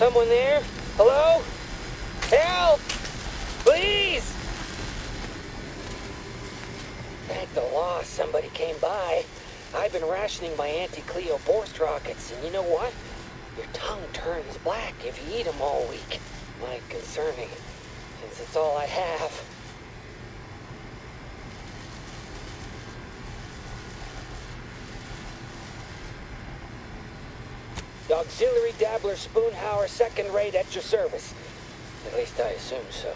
Someone there? Hello? Help! Please! Thank the law somebody came by. I've been rationing my Auntie Cleo Borst rockets, and you know what? Your tongue turns black if you eat them all week. Might concerning, since it's all I have. Auxiliary Dabbler Spoonhauer, second rate at your service. At least I assume so.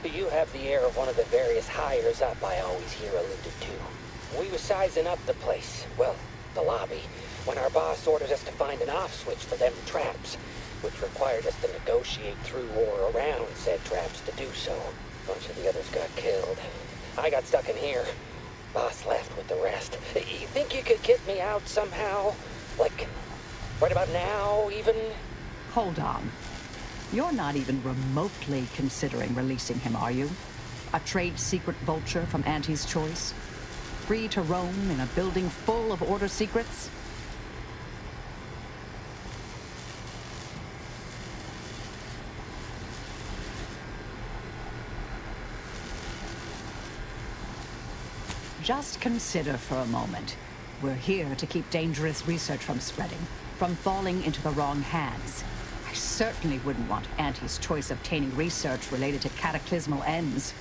You have the air of one of the various hires up I always hear alluded to. We were sizing up the place, well, the lobby, when our boss ordered us to find an off switch for them traps, which required us to negotiate through or around said traps to do so. A bunch of the others got killed. I got stuck in here. Boss left with the rest. You think you could get me out somehow? Like, right about now, even? Hold on. You're not even remotely considering releasing him, are you? A trade secret vulture from Auntie's choice? Free to roam in a building full of order secrets? Just consider for a moment. We're here to keep dangerous research from spreading, from falling into the wrong hands. I certainly wouldn't want Auntie's choice obtaining research related to cataclysmal ends,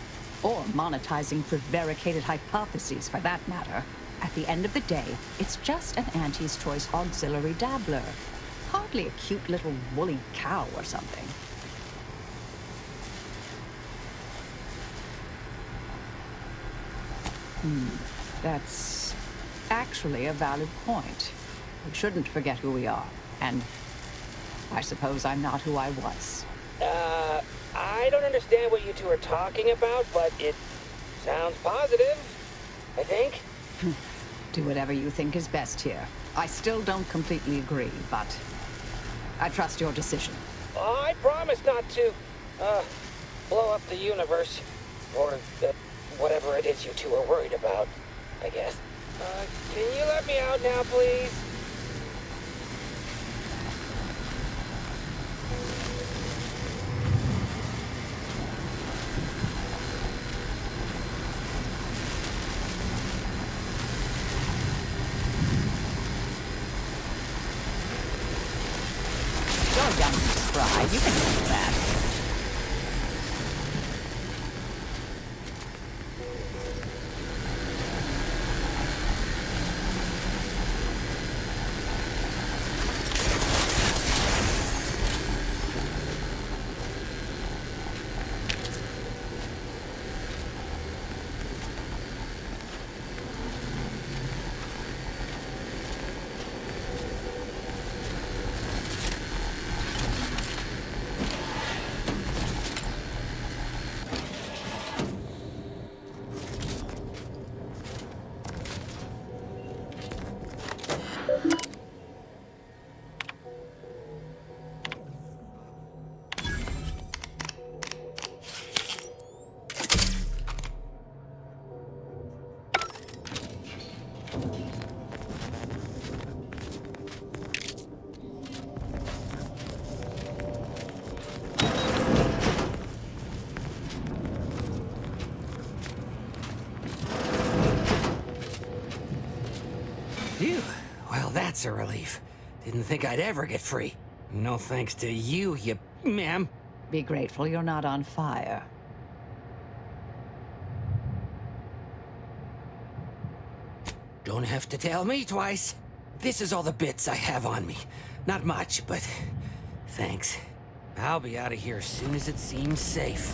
or monetizing prevaricated hypotheses for that matter. At the end of the day, it's just an Auntie's choice auxiliary dabbler. Hardly a cute little woolly cow or something. That's actually a valid point. We shouldn't forget who we are, and I suppose I'm not who I was. I don't understand what you two are talking about, but it sounds positive, I think. Do whatever you think is best here. I still don't completely agree, but I trust your decision. I promise not to, blow up the universe, or whatever it is you two are worried about, I guess. Can you let me out now, please? You're young and spry. You can handle that. Phew. Well, that's a relief. Didn't think I'd ever get free. No thanks to you, ma'am. Be grateful you're not on fire. Don't have to tell me twice. This is all the bits I have on me. Not much, but thanks. I'll be out of here as soon as it seems safe.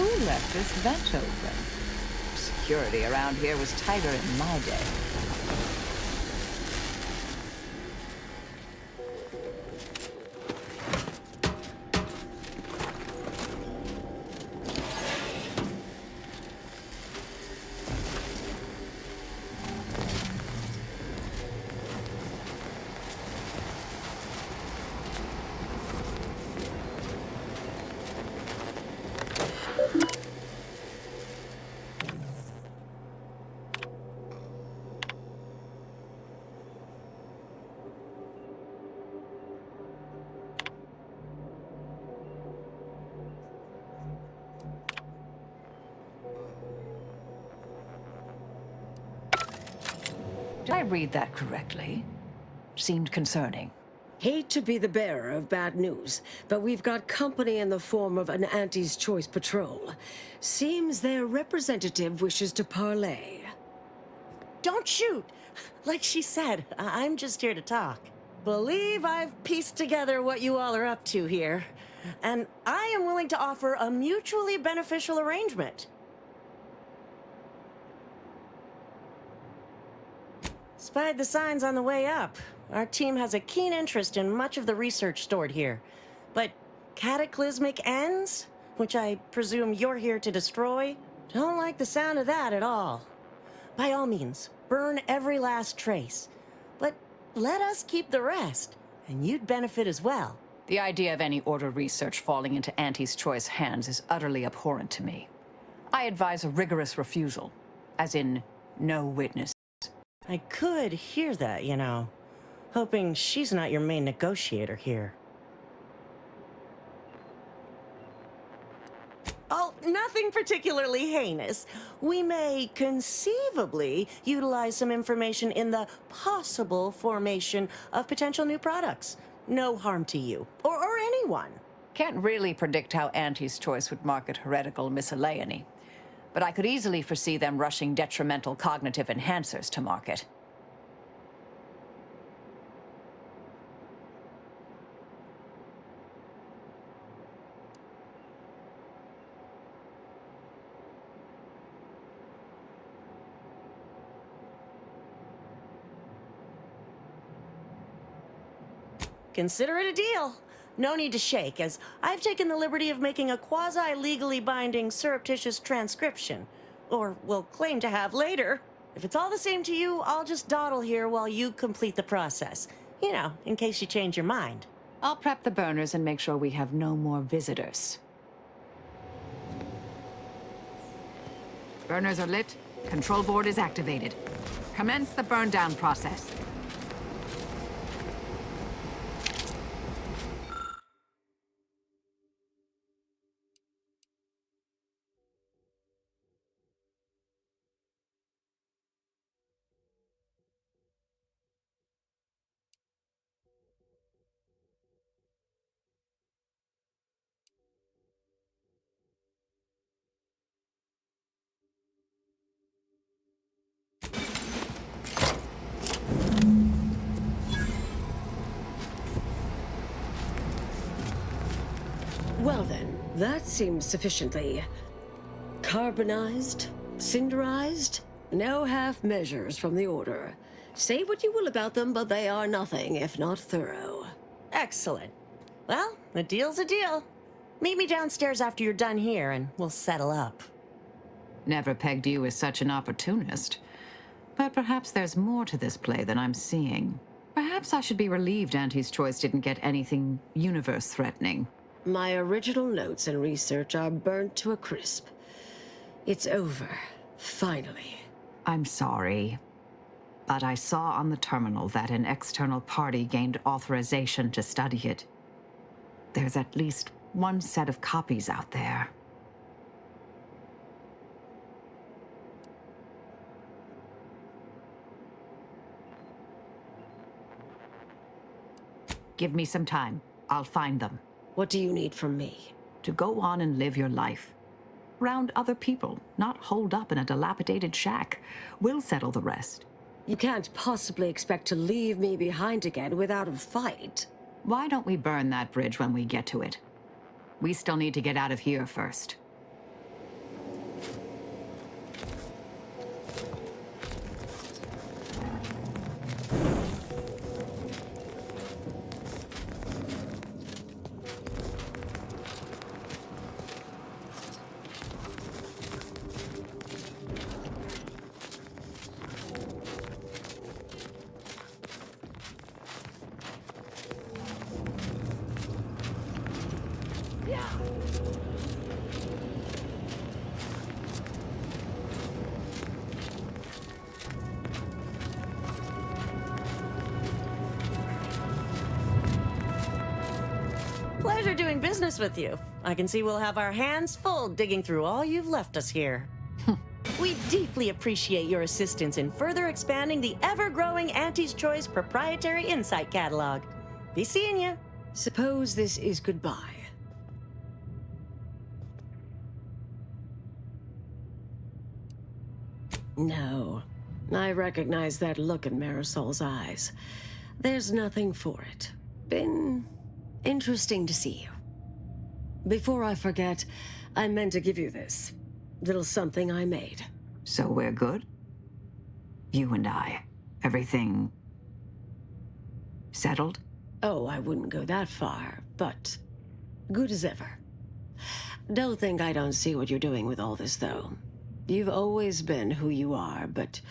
Who left this vent open? Security around here was tighter in my day. Did I read that correctly? Seemed concerning. Hate to be the bearer of bad news, but we've got company in the form of an Auntie's Choice patrol. Seems their representative wishes to parley. Don't shoot! Like she said, I'm just here to talk. Believe I've pieced together what you all are up to here. And I am willing to offer a mutually beneficial arrangement. Spied the signs on the way up. Our team has a keen interest in much of the research stored here. But cataclysmic ends, which I presume you're here to destroy, don't like the sound of that at all. By all means, burn every last trace. But let us keep the rest, and you'd benefit as well. The idea of any Order research falling into Auntie's Choice hands is utterly abhorrent to me. I advise a rigorous refusal, as in no witness. I could hear that, you know. Hoping she's not your main negotiator here. Oh, nothing particularly heinous. We may conceivably utilize some information in the possible formation of potential new products. No harm to you, or anyone. Can't really predict how Auntie's Choice would market heretical miscellany, but I could easily foresee them rushing detrimental cognitive enhancers to market. Consider it a deal. No need to shake, as I've taken the liberty of making a quasi-legally binding surreptitious transcription. Or will claim to have later. If it's all the same to you, I'll just dawdle here while you complete the process. You know, in case you change your mind. I'll prep the burners and make sure we have no more visitors. Burners are lit. Control board is activated. Commence the burn down process. Well then, that seems sufficiently carbonized, cinderized. No half measures from the Order. Say what you will about them, but they are nothing if not thorough. Excellent. Well, a deal's a deal. Meet me downstairs after you're done here, and we'll settle up. Never pegged you as such an opportunist. But perhaps there's more to this play than I'm seeing. Perhaps I should be relieved Auntie's Choice didn't get anything universe-threatening. My original notes and research are burnt to a crisp. It's over, finally. I'm sorry, but I saw on the terminal that an external party gained authorization to study it. There's at least one set of copies out there. Give me some time. I'll find them. What do you need from me? To go on and live your life. Round other people, not holed up in a dilapidated shack. We'll settle the rest. You can't possibly expect to leave me behind again without a fight. Why don't we burn that bridge when we get to it? We still need to get out of here first. Pleasure doing business with you. I can see we'll have our hands full digging through all you've left us here. We deeply appreciate your assistance in further expanding the ever-growing Auntie's Choice proprietary insight catalog. Be seeing you. Suppose this is goodbye. No. I recognize that look in Marisol's eyes. There's nothing for it. Been interesting to see you. Before I forget, I meant to give you this. Little something I made. So we're good? You and I. Everything settled? Oh, I wouldn't go that far, but good as ever. Don't think I don't see what you're doing with all this, though. You've always been who you are, but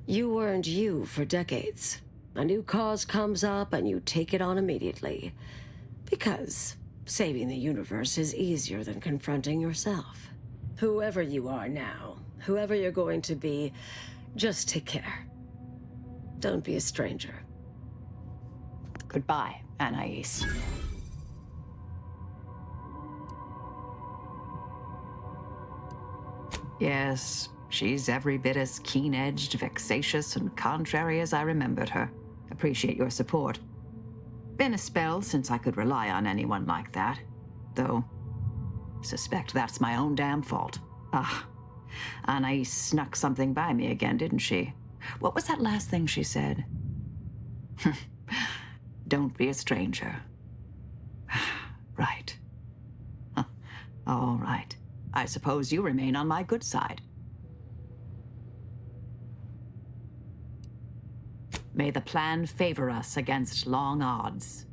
you weren't you for decades. A new cause comes up and you take it on immediately. Because saving the universe is easier than confronting yourself. Whoever you are now, whoever you're going to be, just take care. Don't be a stranger. Goodbye, Anais. Yes, she's every bit as keen-edged, vexatious, and contrary as I remembered her. Appreciate your support. Been a spell since I could rely on anyone like that. Though, suspect that's my own damn fault. Ah, Anais snuck something by me again, didn't she? What was that last thing she said? Don't be a stranger. Right. Huh. All right. I suppose you remain on my good side. May the plan favor us against long odds.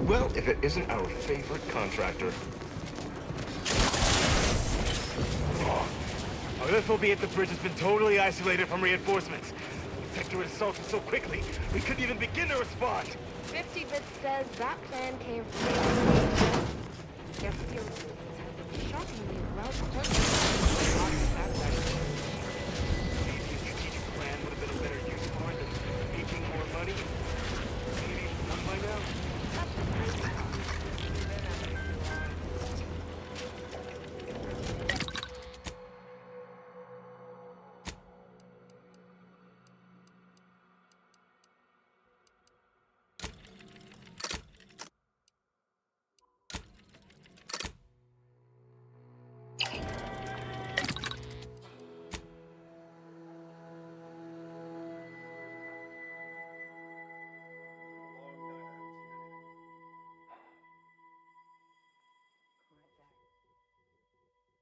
Well, if it isn't our favorite contractor. Our FOB at the bridge has been totally isolated from reinforcements. The sector is assaulted so quickly, we couldn't even begin to respond. 50 Bit says that plan came from their field have been shockingly well coordinated. Maybe a strategic plan would have been a better use for it than making more money. Maybe one by now.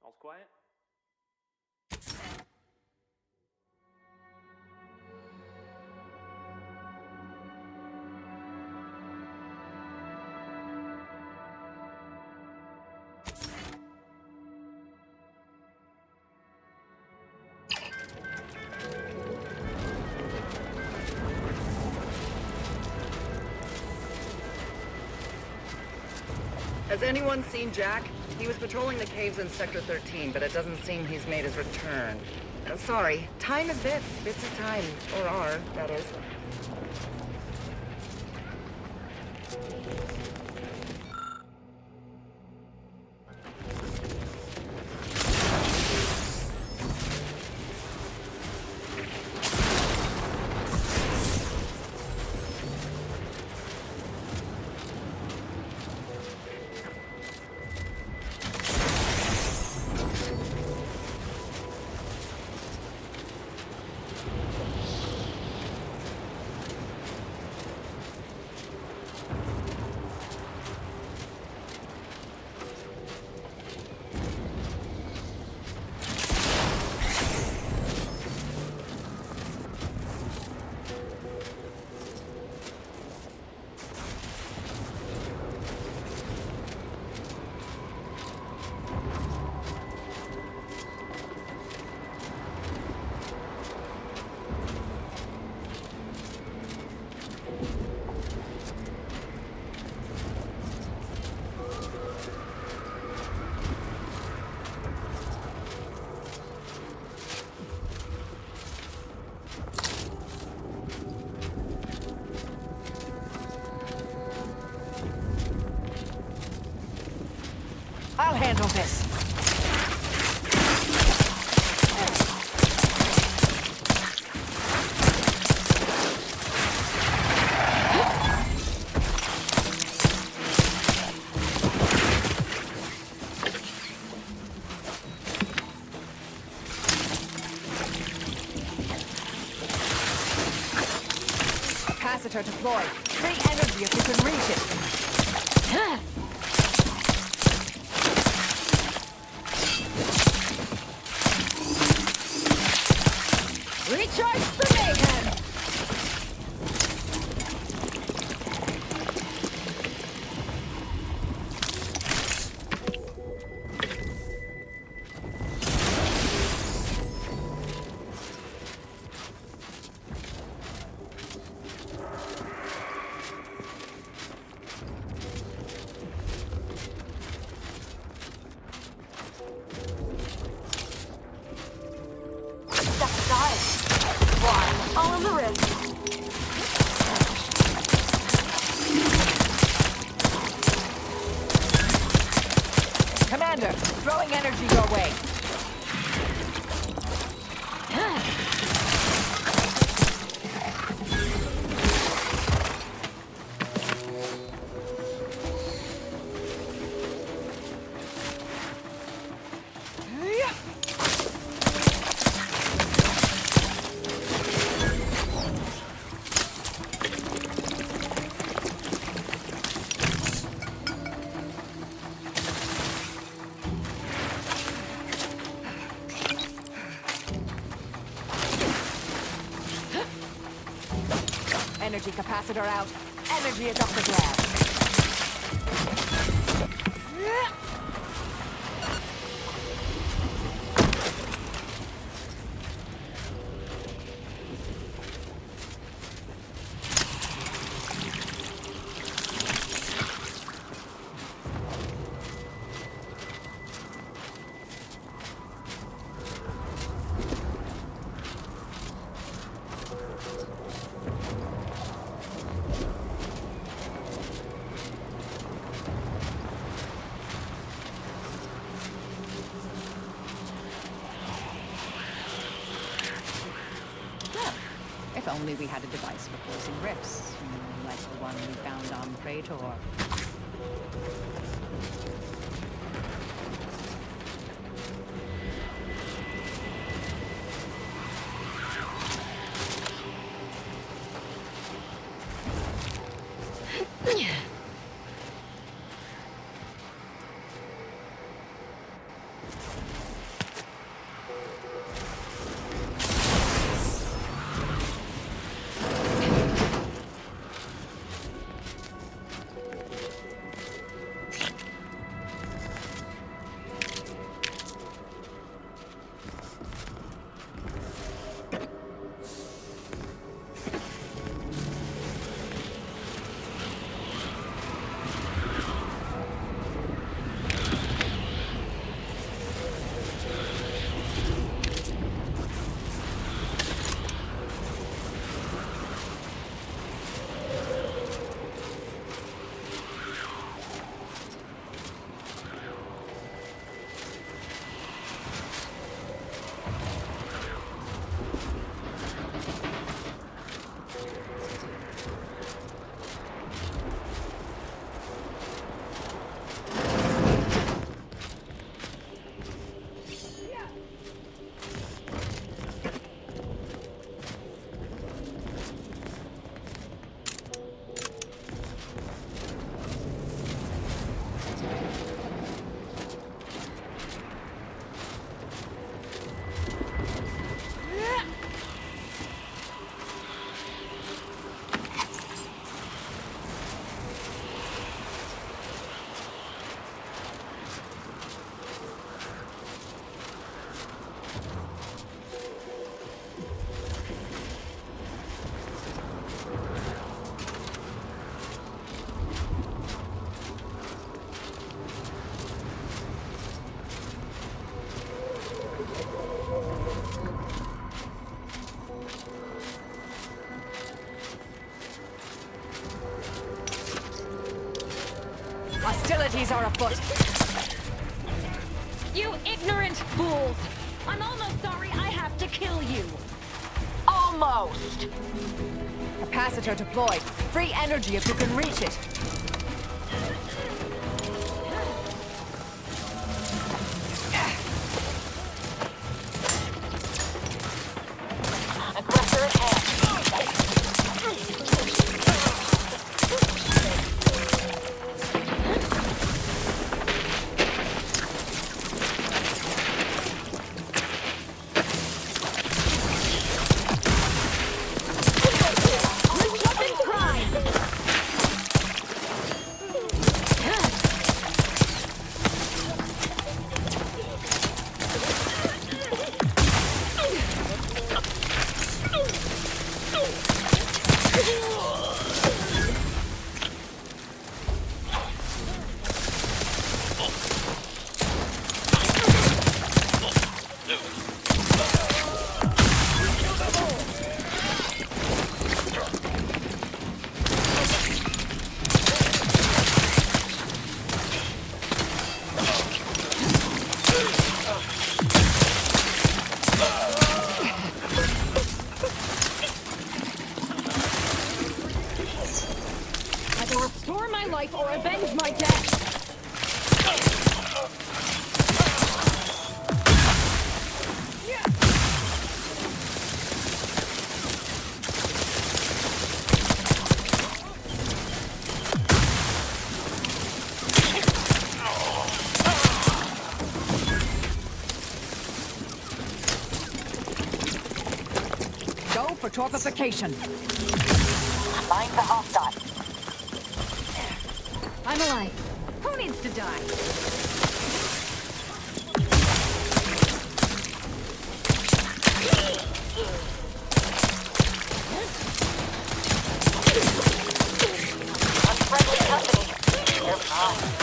All's quiet? Has anyone seen Jack? He was patrolling the caves in Sector 13, but it doesn't seem he's made his return. Sorry, time is bits. Bits is time. Or are, that is. I'll handle this. Capacitor deployed. Free energy if you can reach it. Recharge the mayhem! All of the risk. Commander, throwing energy your way. Energy capacitor out. Energy is up for grabs. only we had a device for closing rifts, like the one we found on Praetor. Hostilities are afoot. You ignorant fools! I'm almost sorry I have to kill you. Almost! Capacitor deployed. Free energy if you can reach it. Aggressor at hand. Life or avenge my death! Go for torpification. Find the hostile. I'm alive. Who needs to die? Unfriendly company. They're mine.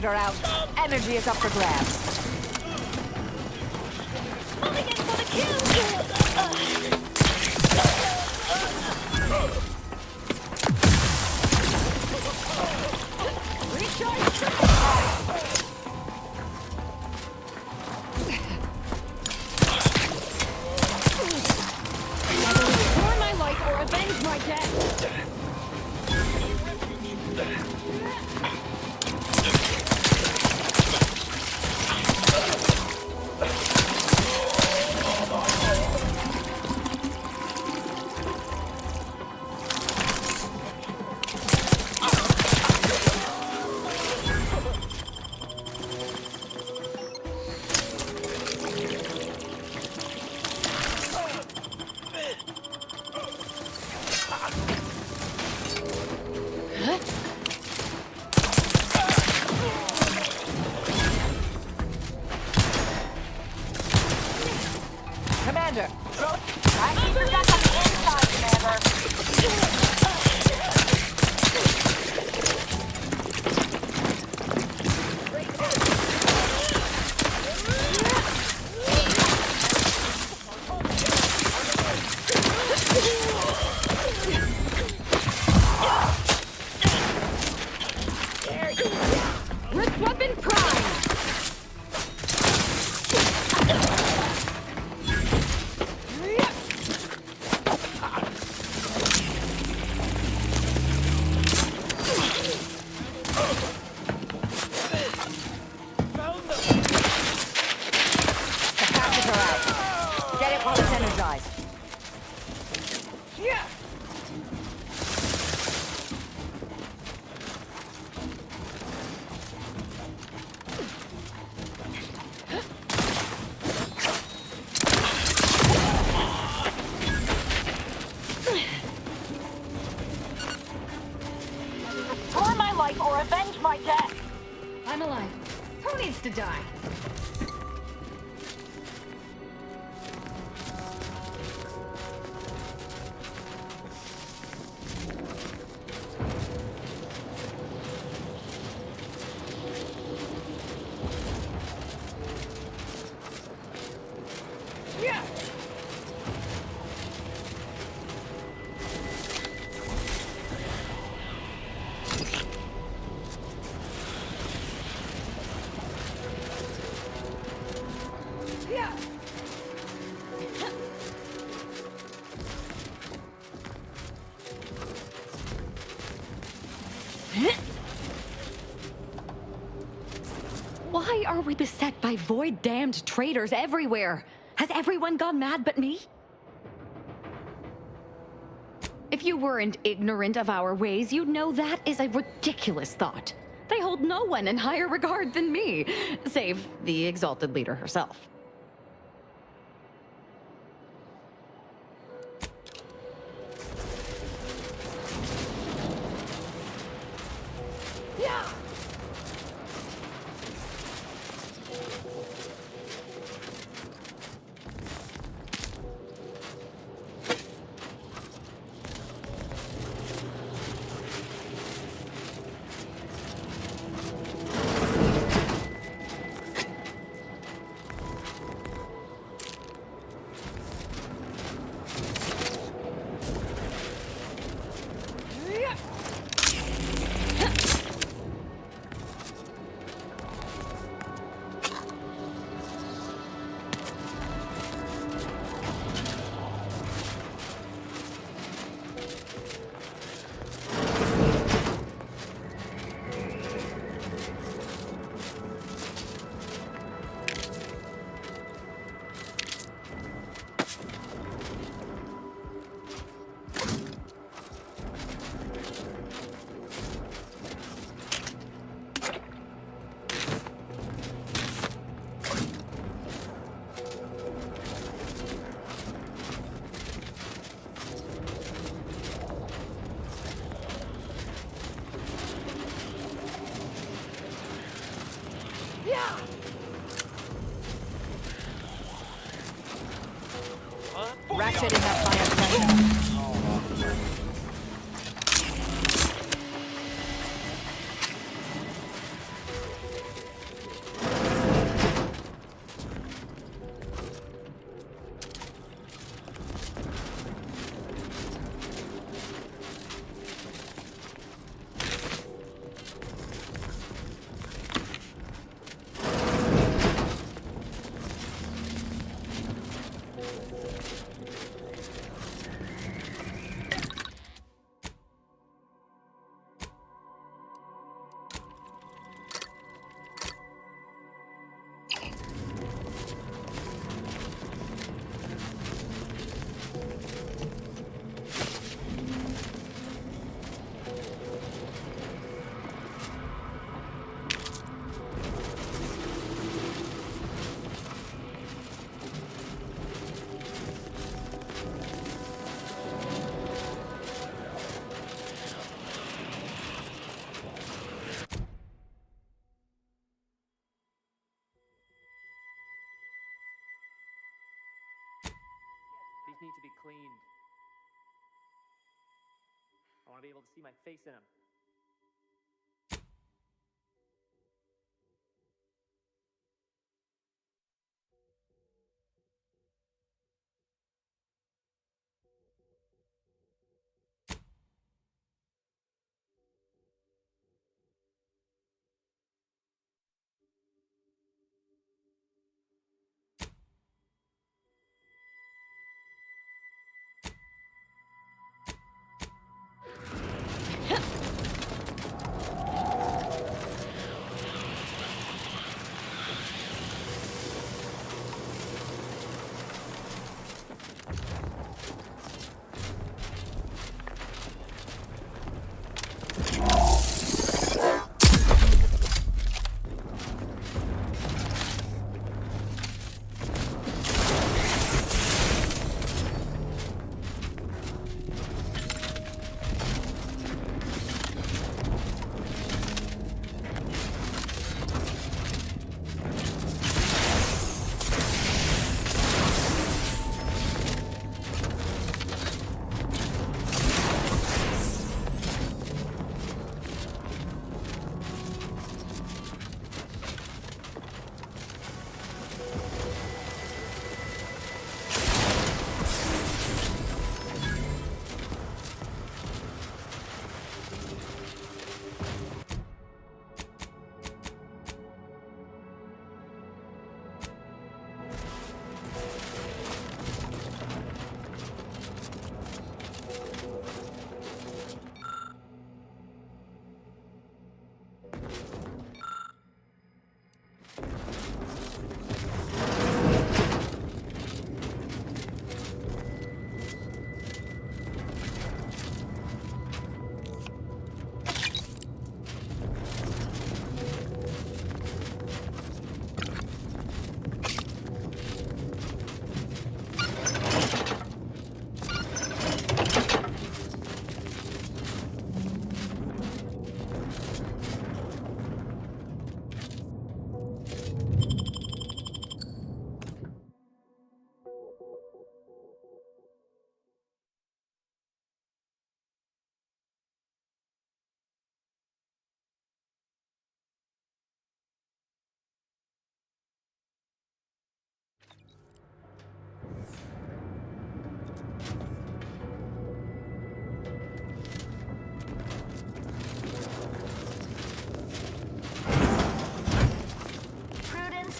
capacitor out. Energy is up for grabs. Moving in for the kill! For my life or avenge my death! Commander, I need protect on the inside, Commander. Rift weapon prime! Capacitor out. Get it while it's energized. For my life or avenge my death! I'm alive. Who needs to die? Why are we beset by void-damned traitors everywhere? Has everyone gone mad but me? If you weren't ignorant of our ways, you'd know that is a ridiculous thought. They hold no one in higher regard than me, save the exalted leader herself. Ratcheting up fire pressure. need to be cleaned. I want to be able to see my face in them.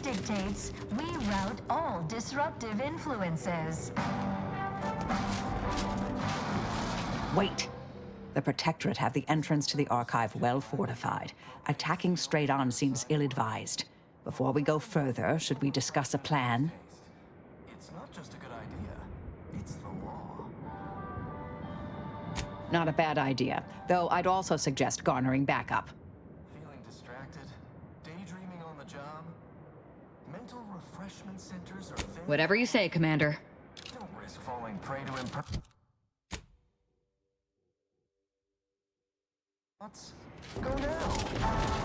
Dictates we rout all disruptive influences. Wait. The Protectorate have the entrance to the Archive well fortified. Attacking straight on seems ill-advised. Before we go further, should we discuss a plan? It's not just a good idea, it's the law. Not a bad idea, though I'd also suggest garnering backup. Feeling distracted? Daydreaming on the job? Mental refreshment centers are things... Whatever you say, Commander. Don't risk falling prey to Let's go now.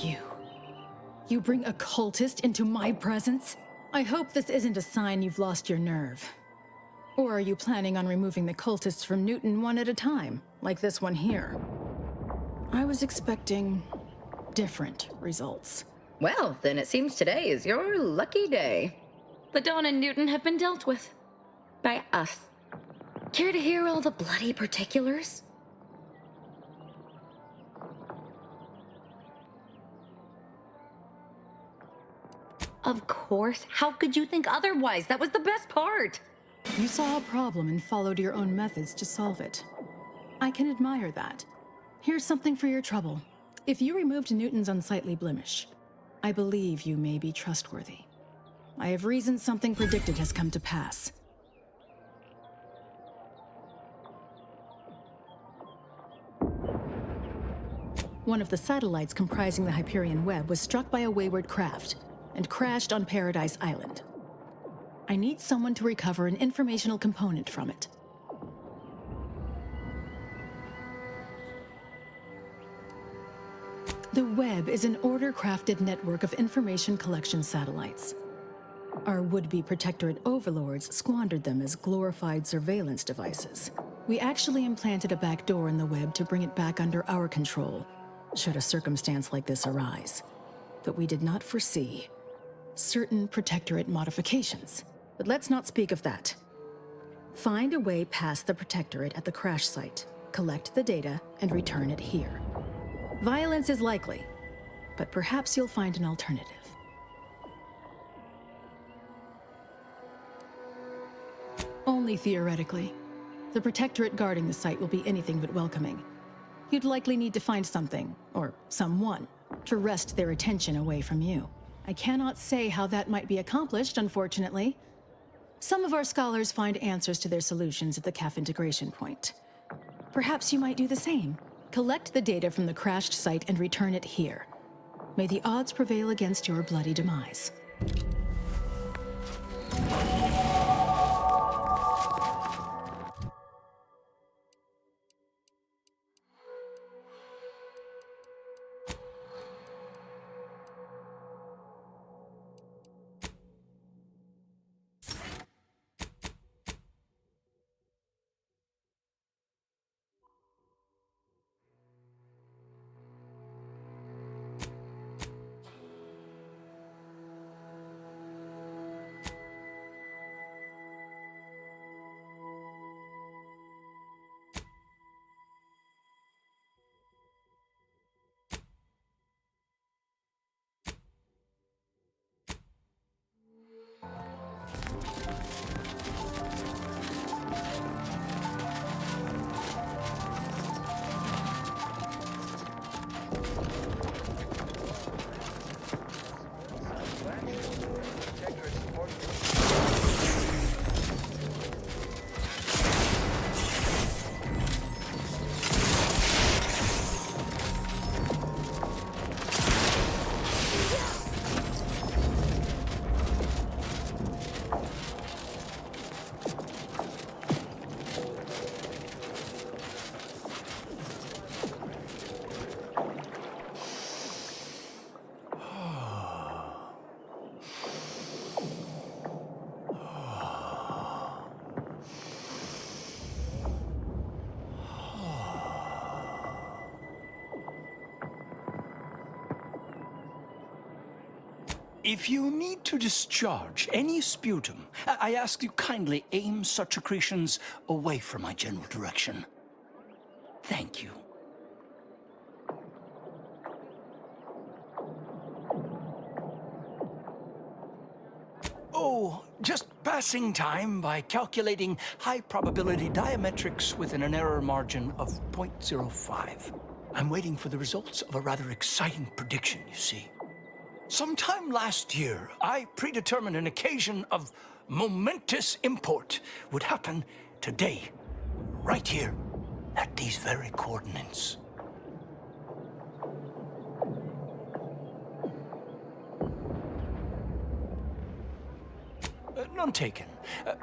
you? You bring a cultist into my presence? I hope this isn't a sign you've lost your nerve. Or are you planning on removing the cultists from Newton one at a time, like this one here? I was expecting different results. Well, then it seems today is your lucky day. The Dawn and Newton have been dealt with. By us. Care to hear all the bloody particulars? Of course. How could you think otherwise? That was the best part. You saw a problem and followed your own methods to solve it. I can admire that. Here's something for your trouble. If you removed Newton's unsightly blemish, I believe you may be trustworthy. I have reasons something predicted has come to pass. One of the satellites comprising the Hyperion web was struck by a wayward craft and crashed on Paradise Island. I need someone to recover an informational component from it. The web is an order-crafted network of information collection satellites. Our would-be protectorate overlords squandered them as glorified surveillance devices. We actually implanted a back door in the web to bring it back under our control, should a circumstance like this arise. But we did not foresee certain protectorate modifications. But let's not speak of that. Find a way past the protectorate at the crash site, collect the data, and return it here. Violence is likely, but perhaps you'll find an alternative. Only theoretically. The protectorate guarding the site will be anything but welcoming. You'd likely need to find something, or someone, to wrest their attention away from you. I cannot say how that might be accomplished, unfortunately. Some of our scholars find answers to their solutions at the CAF integration point. Perhaps you might do the same. Collect the data from the crashed site and return it here. May the odds prevail against your bloody demise. If you need to discharge any sputum, I ask you kindly aim such accretions away from my general direction. Thank you. Oh, just passing time by calculating high probability diametrics within an error margin of 0.05. I'm waiting for the results of a rather exciting prediction, you see. Sometime last year, I predetermined an occasion of momentous import would happen today, right here, at these very coordinates. None taken.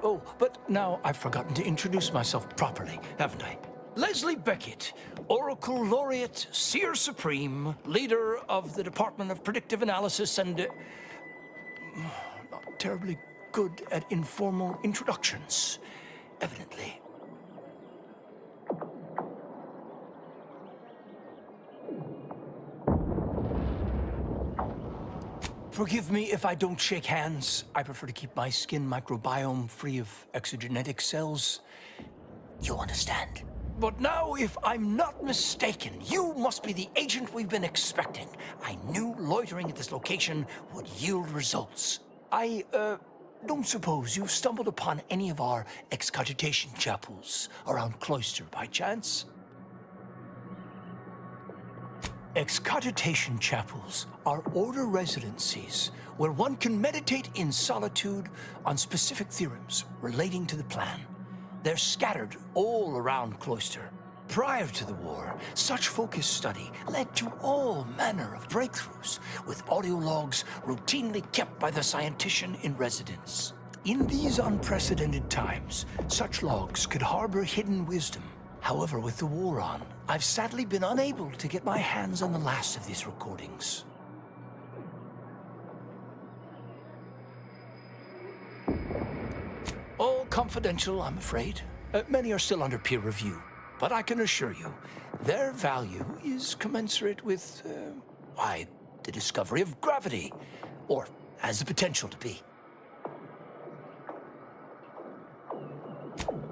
Oh, but now I've forgotten to introduce myself properly, haven't I? Leslie Beckett, Oracle Laureate, Seer Supreme, leader of the Department of Predictive Analysis, and not terribly good at informal introductions, evidently. Forgive me if I don't shake hands. I prefer to keep my skin microbiome free of exogenetic cells. You understand? But now, if I'm not mistaken, you must be the agent we've been expecting. I knew loitering at this location would yield results. I don't suppose you've stumbled upon any of our excogitation chapels around Cloister by chance? Excogitation chapels are order residencies where one can meditate in solitude on specific theorems relating to the plan. They're scattered all around Cloister. Prior to the war, such focused study led to all manner of breakthroughs, with audio logs routinely kept by the scientician in residence. In these unprecedented times, such logs could harbor hidden wisdom. However, with the war on, I've sadly been unable to get my hands on the last of these recordings. All confidential, I'm afraid. Many are still under peer review, but I can assure you, their value is commensurate with, why, the discovery of gravity, or has the potential to be.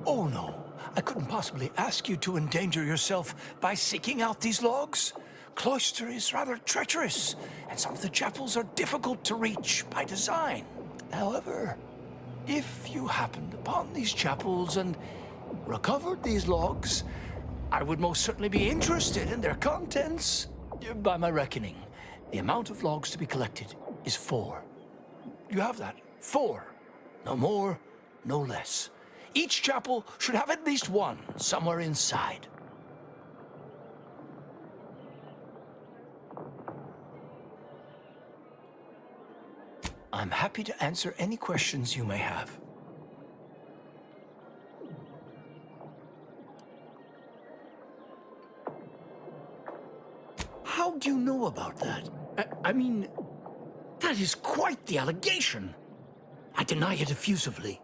Oh no, I couldn't possibly ask you to endanger yourself by seeking out these logs. Cloister is rather treacherous, and some of the chapels are difficult to reach by design. However, if you happened upon these chapels and recovered these logs, I would most certainly be interested in their contents. By my reckoning, the amount of logs to be collected is 4. You have that? 4. No more, no less. Each chapel should have at least one somewhere inside. I'm happy to answer any questions you may have. How do you know about that? I mean, that is quite the allegation. I deny it effusively.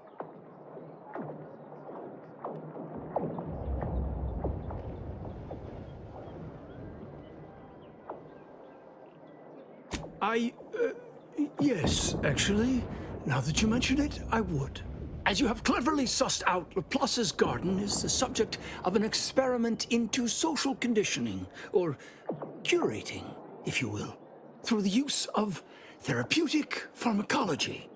Yes, actually. Now that you mention it, I would. As you have cleverly sussed out, Laplace's garden is the subject of an experiment into social conditioning, or curating, if you will, through the use of therapeutic pharmacology.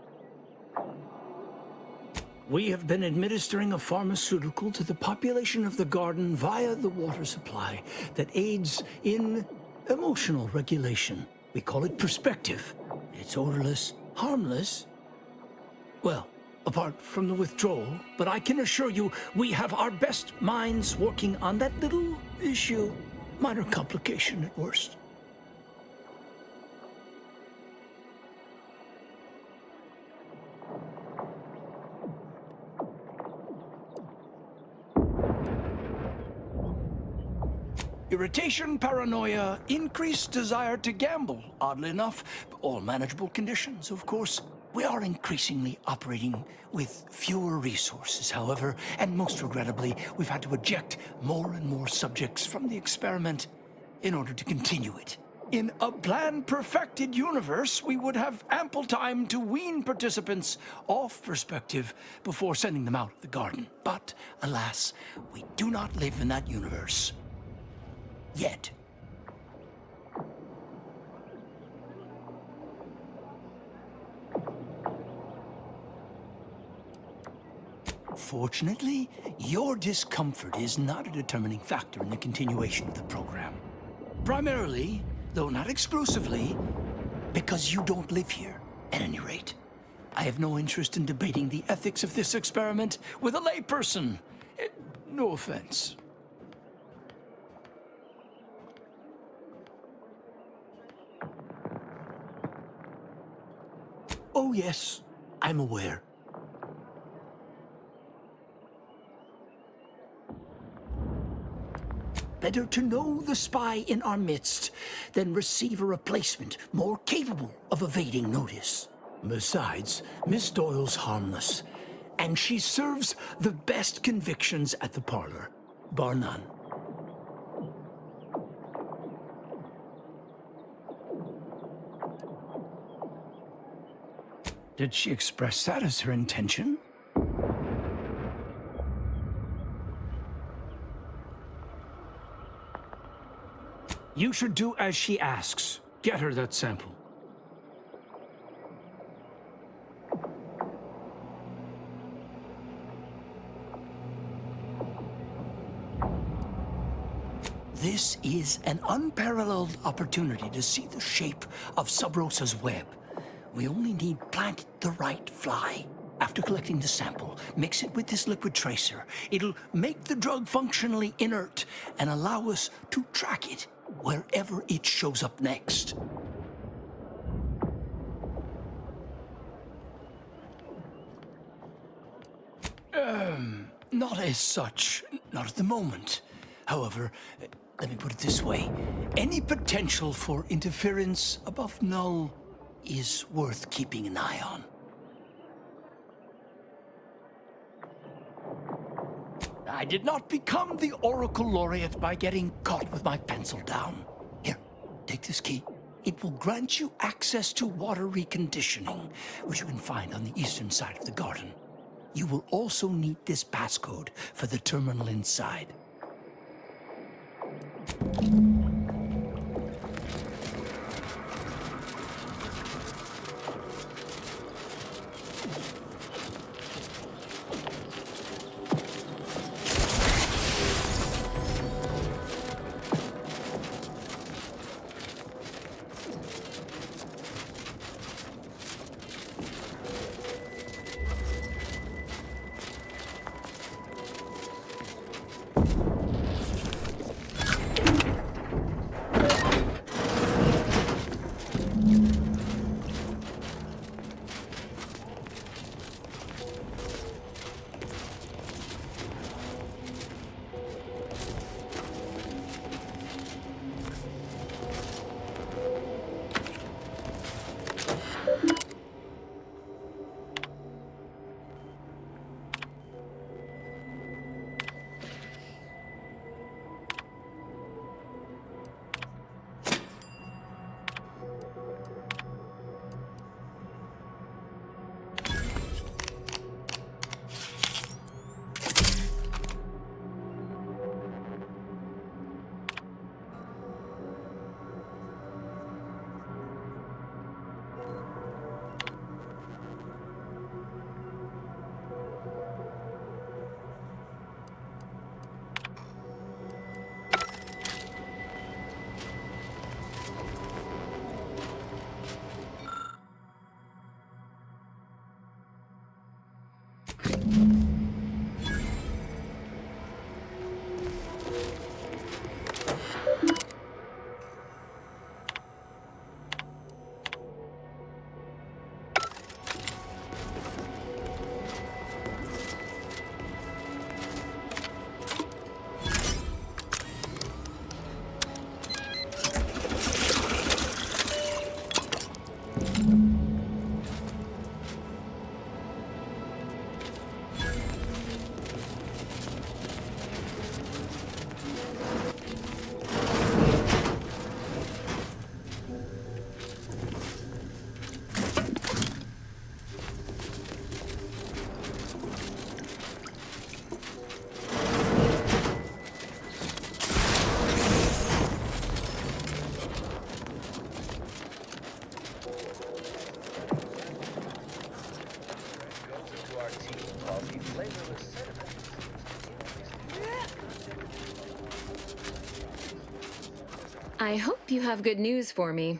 We have been administering a pharmaceutical to the population of the garden via the water supply that aids in emotional regulation. We call it perspective. It's odorless, harmless. Well, apart from the withdrawal, but I can assure you we have our best minds working on that little issue. Minor complication at worst. Irritation, paranoia, increased desire to gamble, oddly enough. All manageable conditions, of course. We are increasingly operating with fewer resources, however, and most regrettably, we've had to eject more and more subjects from the experiment in order to continue it. In a plan-perfected universe, we would have ample time to wean participants off perspective before sending them out of the garden. But, alas, we do not live in that universe. Yet. Fortunately, your discomfort is not a determining factor in the continuation of the program. Primarily, though not exclusively, because you don't live here, at any rate. I have no interest in debating the ethics of this experiment with a layperson. No offense. Oh, yes, I'm aware. Better to know the spy in our midst than receive a replacement more capable of evading notice. Besides, Miss Doyle's harmless, and she serves the best convictions at the parlor, bar none. Did she express that as her intention? You should do as she asks. Get her that sample. This is an unparalleled opportunity to see the shape of Sub Rosa's web. We only need plant the right fly. After collecting the sample, mix it with this liquid tracer. It'll make the drug functionally inert and allow us to track it wherever it shows up next. Not as such. Not at the moment. However, let me put it this way. Any potential for interference above null is worth keeping an eye on. I did not become the Oracle Laureate by getting caught with my pencil down. Here, take this key. It will grant you access to water reconditioning, which you can find on the eastern side of the garden. You will also need this passcode for the terminal inside. I hope you have good news for me.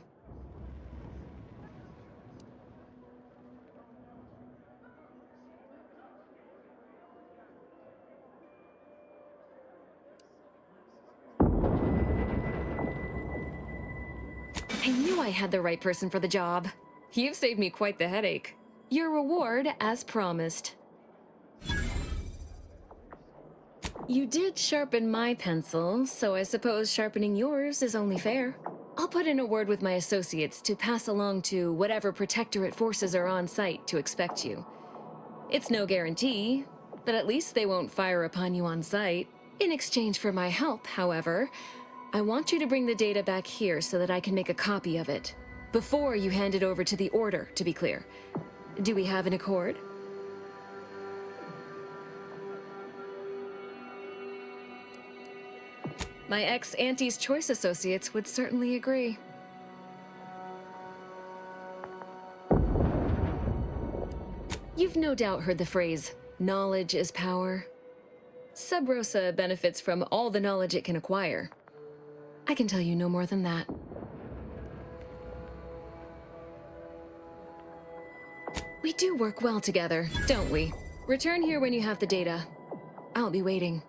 I knew I had the right person for the job. You've saved me quite the headache. Your reward, as promised. You did sharpen my pencil, so I suppose sharpening yours is only fair. I'll put in a word with my associates to pass along to whatever Protectorate forces are on site to expect you. It's no guarantee, but at least they won't fire upon you on site. In exchange for my help, however, I want you to bring the data back here so that I can make a copy of it. Before you hand it over to the Order, to be clear. Do we have an accord? My ex-Auntie's Choice associates would certainly agree. You've no doubt heard the phrase, knowledge is power. Sub Rosa benefits from all the knowledge it can acquire. I can tell you no more than that. We do work well together, don't we? Return here when you have the data. I'll be waiting.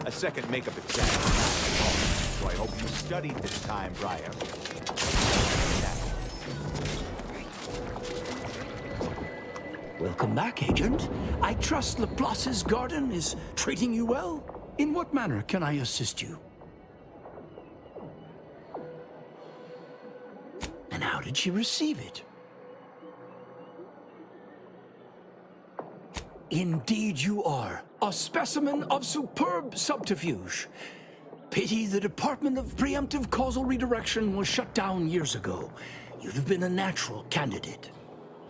A second makeup exam, so I hope you studied this time, Briar. Welcome back, Agent. I trust Laplace's garden is treating you well. In what manner can I assist you? And how did she receive it? Indeed you are. A specimen of superb subterfuge. Pity the Department of Preemptive Causal Redirection was shut down years ago. You'd have been a natural candidate.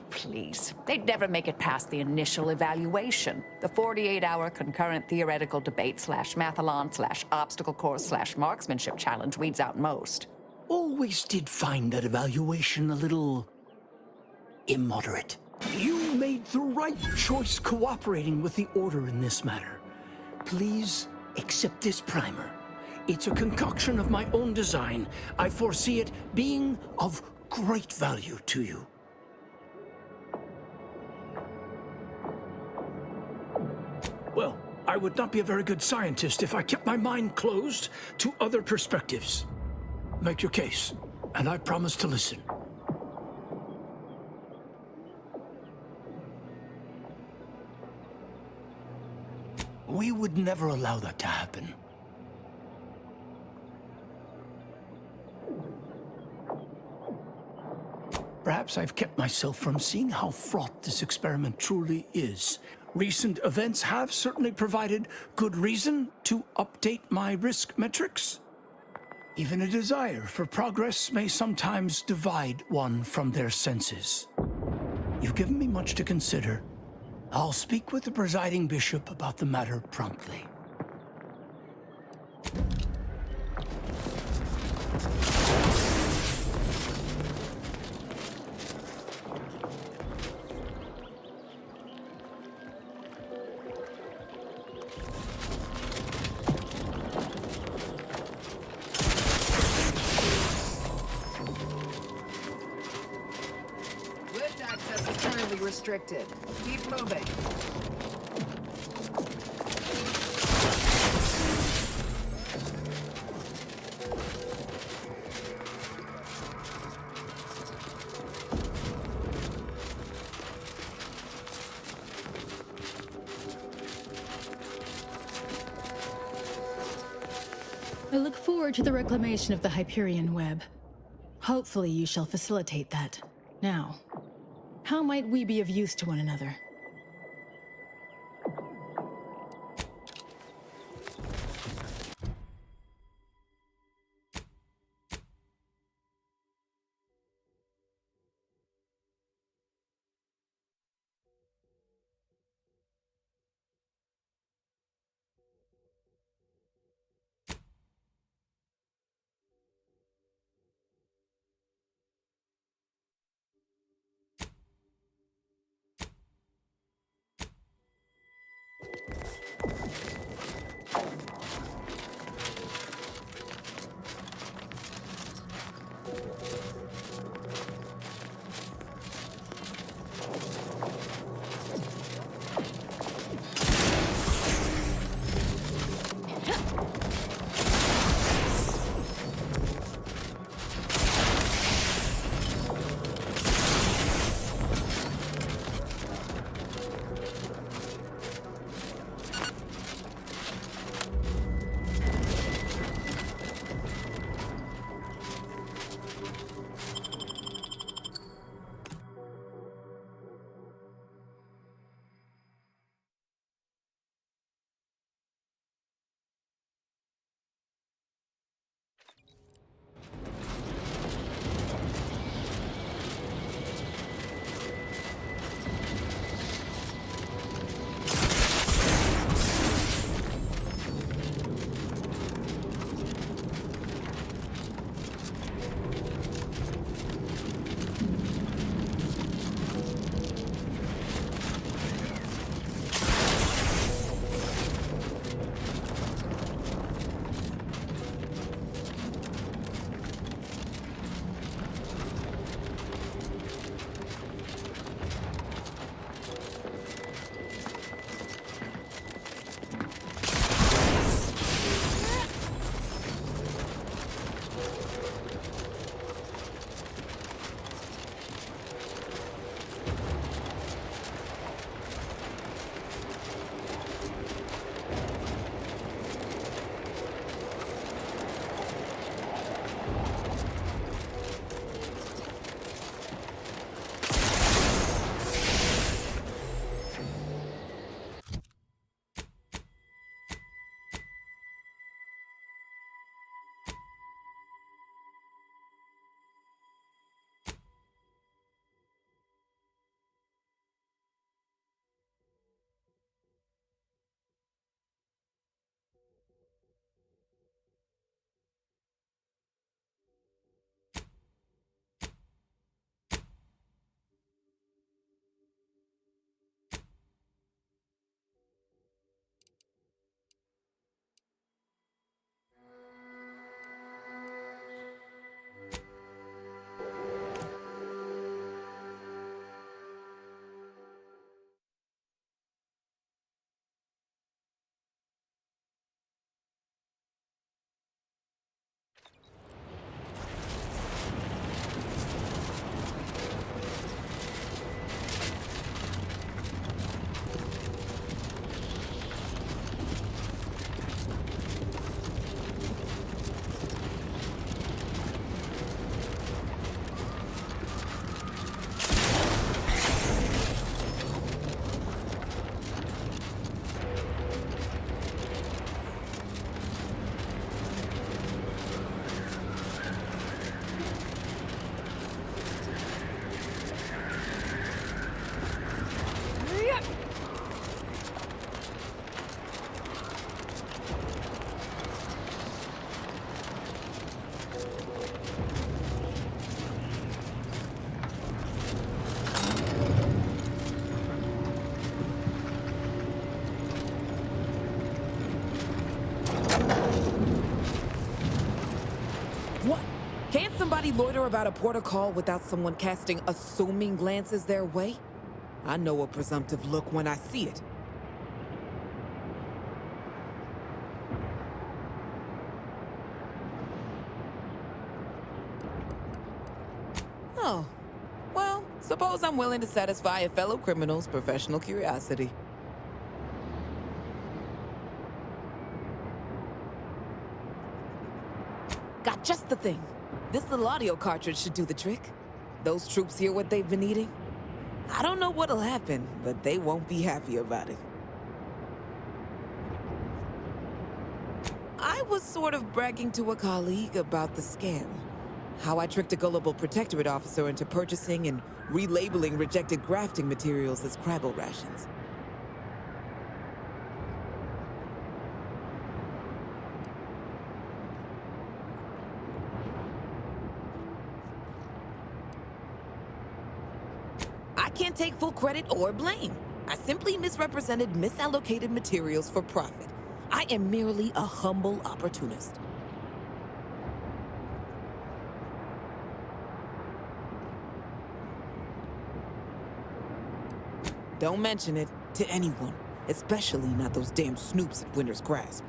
Please. They'd never make it past the initial evaluation. The 48-hour concurrent theoretical debate /mathalon/obstacle course /marksmanship challenge weeds out most. Always did find that evaluation a little immoderate. You made the right choice cooperating with the Order in this matter. Please accept this primer. It's a concoction of my own design. I foresee it being of great value to you. Well, I would not be a very good scientist if I kept my mind closed to other perspectives. Make your case, and I promise to listen. We would never allow that to happen. Perhaps I've kept myself from seeing how fraught this experiment truly is. Recent events have certainly provided good reason to update my risk metrics. Even a desire for progress may sometimes divide one from their senses. You've given me much to consider. I'll speak with the presiding bishop about the matter promptly. Lift access is currently restricted. Keep moving. I look forward to the reclamation of the Hyperion web. Hopefully you shall facilitate that. Now, how might we be of use to one another? What? Can't somebody loiter about a protocol without someone casting assuming glances their way? I know a presumptive look when I see it. Oh, well, suppose I'm willing to satisfy a fellow criminal's professional curiosity. Got just the thing. This little audio cartridge should do the trick. Those troops hear what they've been eating. I don't know what'll happen, but they won't be happy about it. I was sort of bragging to a colleague about the scam. How I tricked a gullible protectorate officer into purchasing and relabeling rejected grafting materials as Crabble rations. I can't take full credit or blame. I simply misrepresented misallocated materials for profit. I am merely a humble opportunist. Don't mention it to anyone, especially not those damn snoops at Winter's Grasp.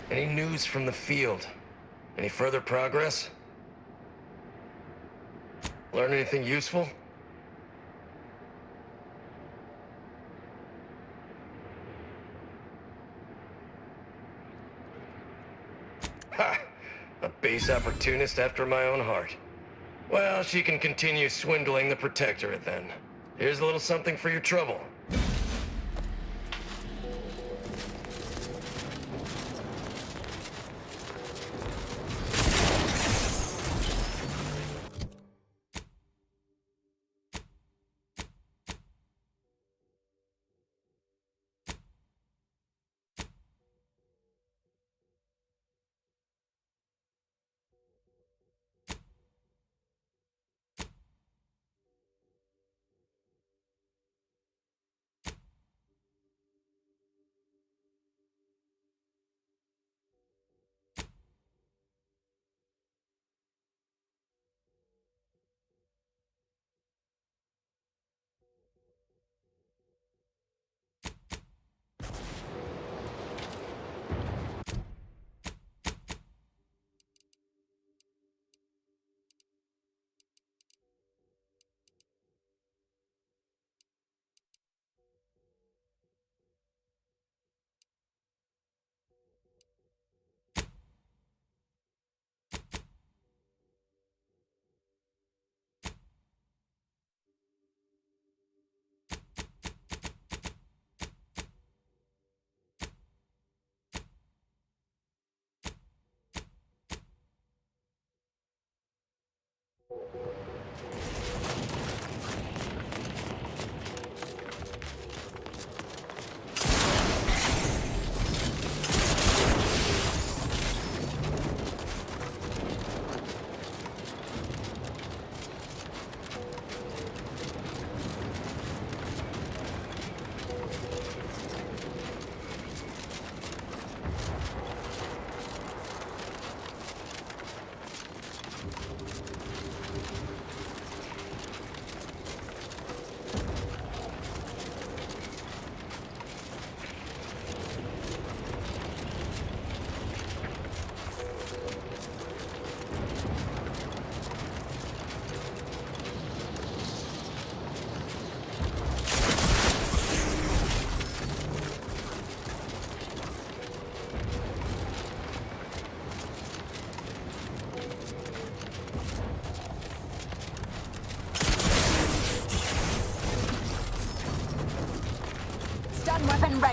Any news from the field? Any further progress? Learn anything useful? Ha! A base opportunist after my own heart. Well, she can continue swindling the Protectorate then. Here's a little something for your trouble.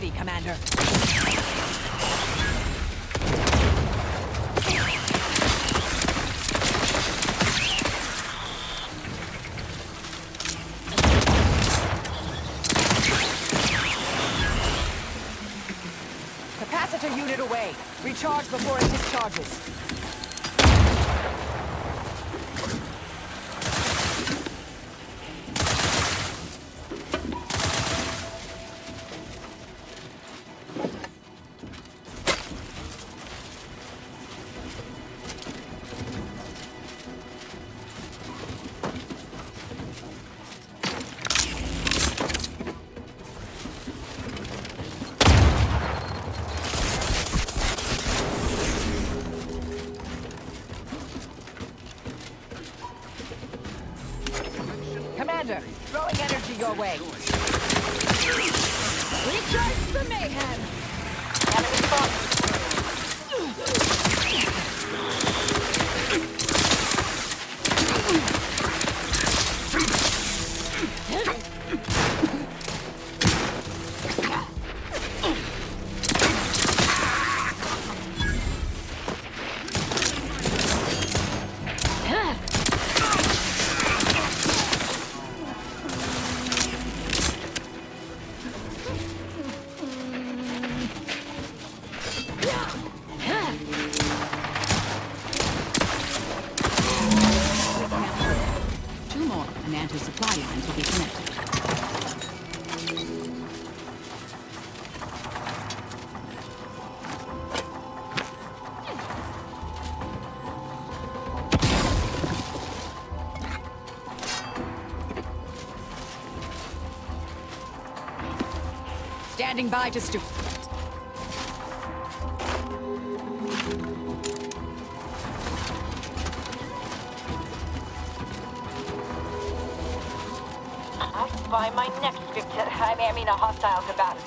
ready, Commander. Capacitor unit away. Recharge before it discharges. Commander, throwing energy your way. Recharge the mayhem! Enemy spotted. Two more, and Auntie's supply lines will be connected. Standing by to stoop. I spy my next victim. I mean a hostile combatant.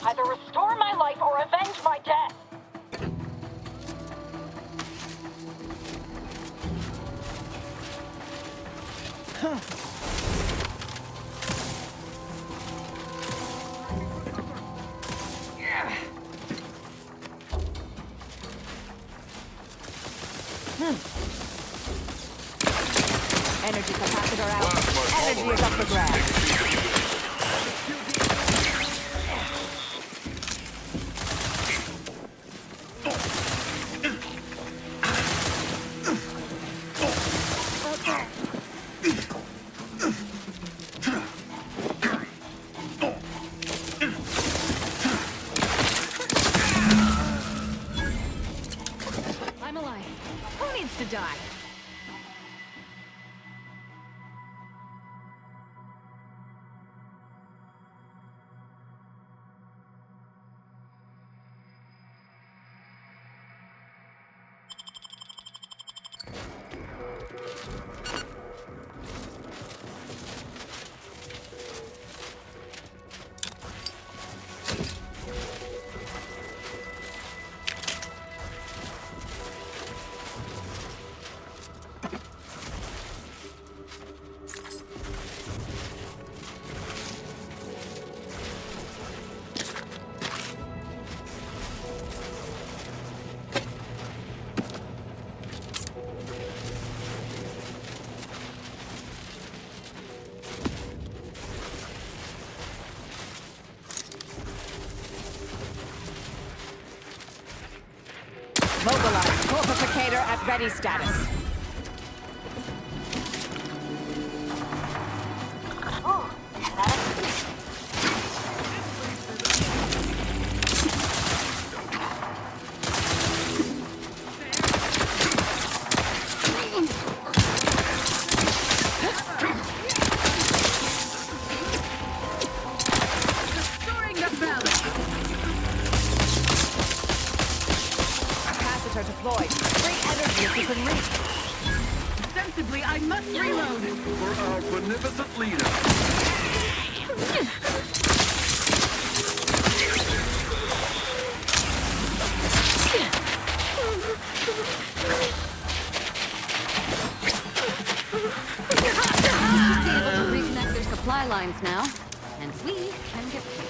Either restore my life or avenge my death. Energy capacitor out. Energy is up for grabs. I'm alive. Who needs to die? Mobilize. Corporificator at ready status. Restoring the balance. Capacitor deployed. Bring energy if you can reach. magnificent leader. Should be able to reconnect their supply lines now, and we can get paid.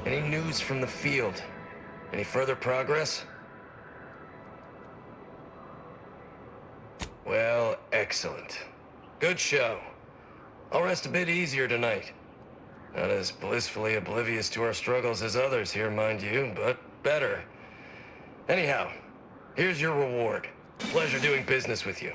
Any news from the field? Any further progress? Well, excellent. Good show. I'll rest a bit easier tonight. Not as blissfully oblivious to our struggles as others here, mind you, but better. Anyhow, here's your reward. Pleasure doing business with you.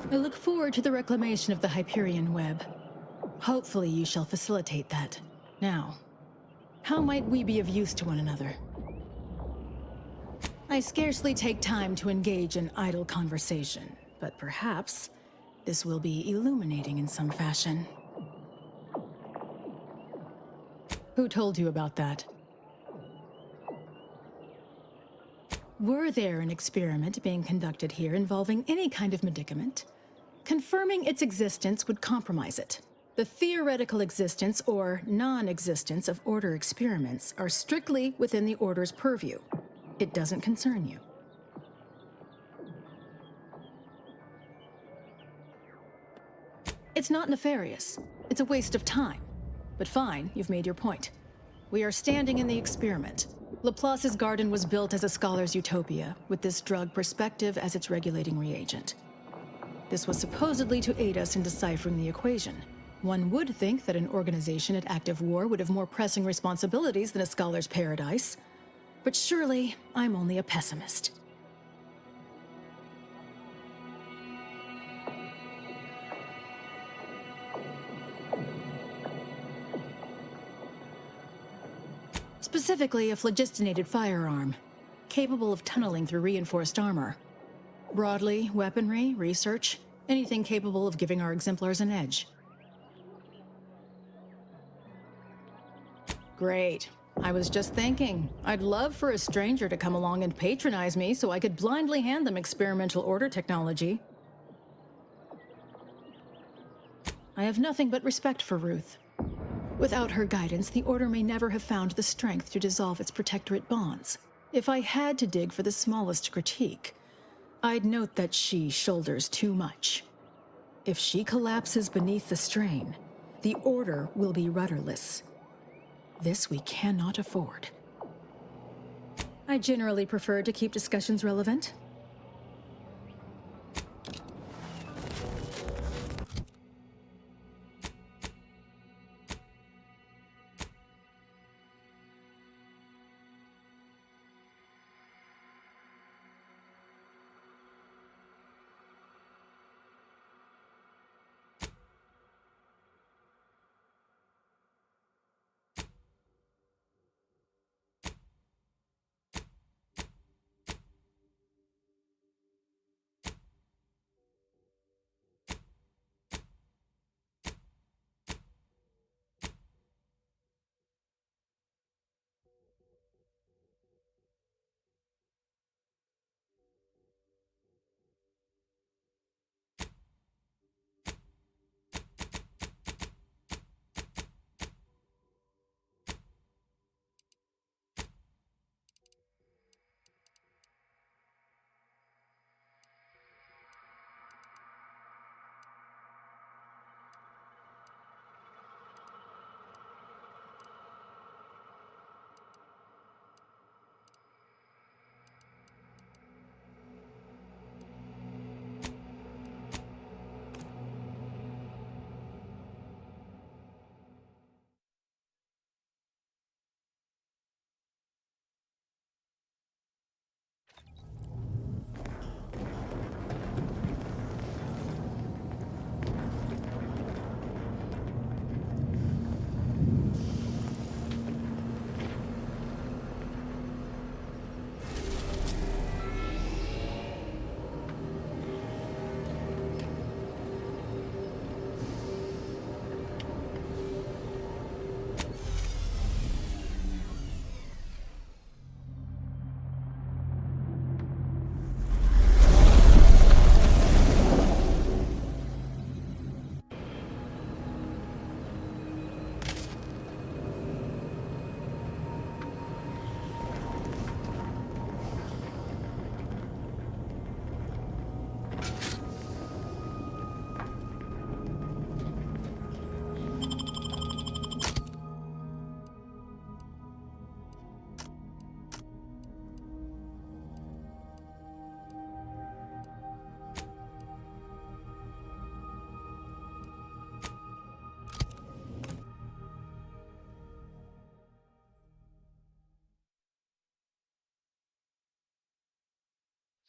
I look forward to the reclamation of the Hyperion web. Hopefully you shall facilitate that. Now, how might we be of use to one another? I scarcely take time to engage in idle conversation, but perhaps this will be illuminating in some fashion. Who told you about that? Were there an experiment being conducted here involving any kind of medicament, confirming its existence would compromise it. The theoretical existence or non-existence of Order experiments are strictly within the Order's purview. It doesn't concern you. It's not nefarious. It's a waste of time. But fine, you've made your point. We are standing in the experiment. Laplace's garden was built as a scholar's utopia, with this drug perspective as its regulating reagent. This was supposedly to aid us in deciphering the equation. One would think that an organization at active war would have more pressing responsibilities than a scholar's paradise. But surely, I'm only a pessimist. Specifically, a phlogistinated firearm, capable of tunneling through reinforced armor. Broadly, weaponry, research, anything capable of giving our exemplars an edge. Great. I was just thinking, I'd love for a stranger to come along and patronize me so I could blindly hand them experimental Order technology. I have nothing but respect for Ruth. Without her guidance, the Order may never have found the strength to dissolve its protectorate bonds. If I had to dig for the smallest critique, I'd note that she shoulders too much. If she collapses beneath the strain, the Order will be rudderless. This we cannot afford. I generally prefer to keep discussions relevant.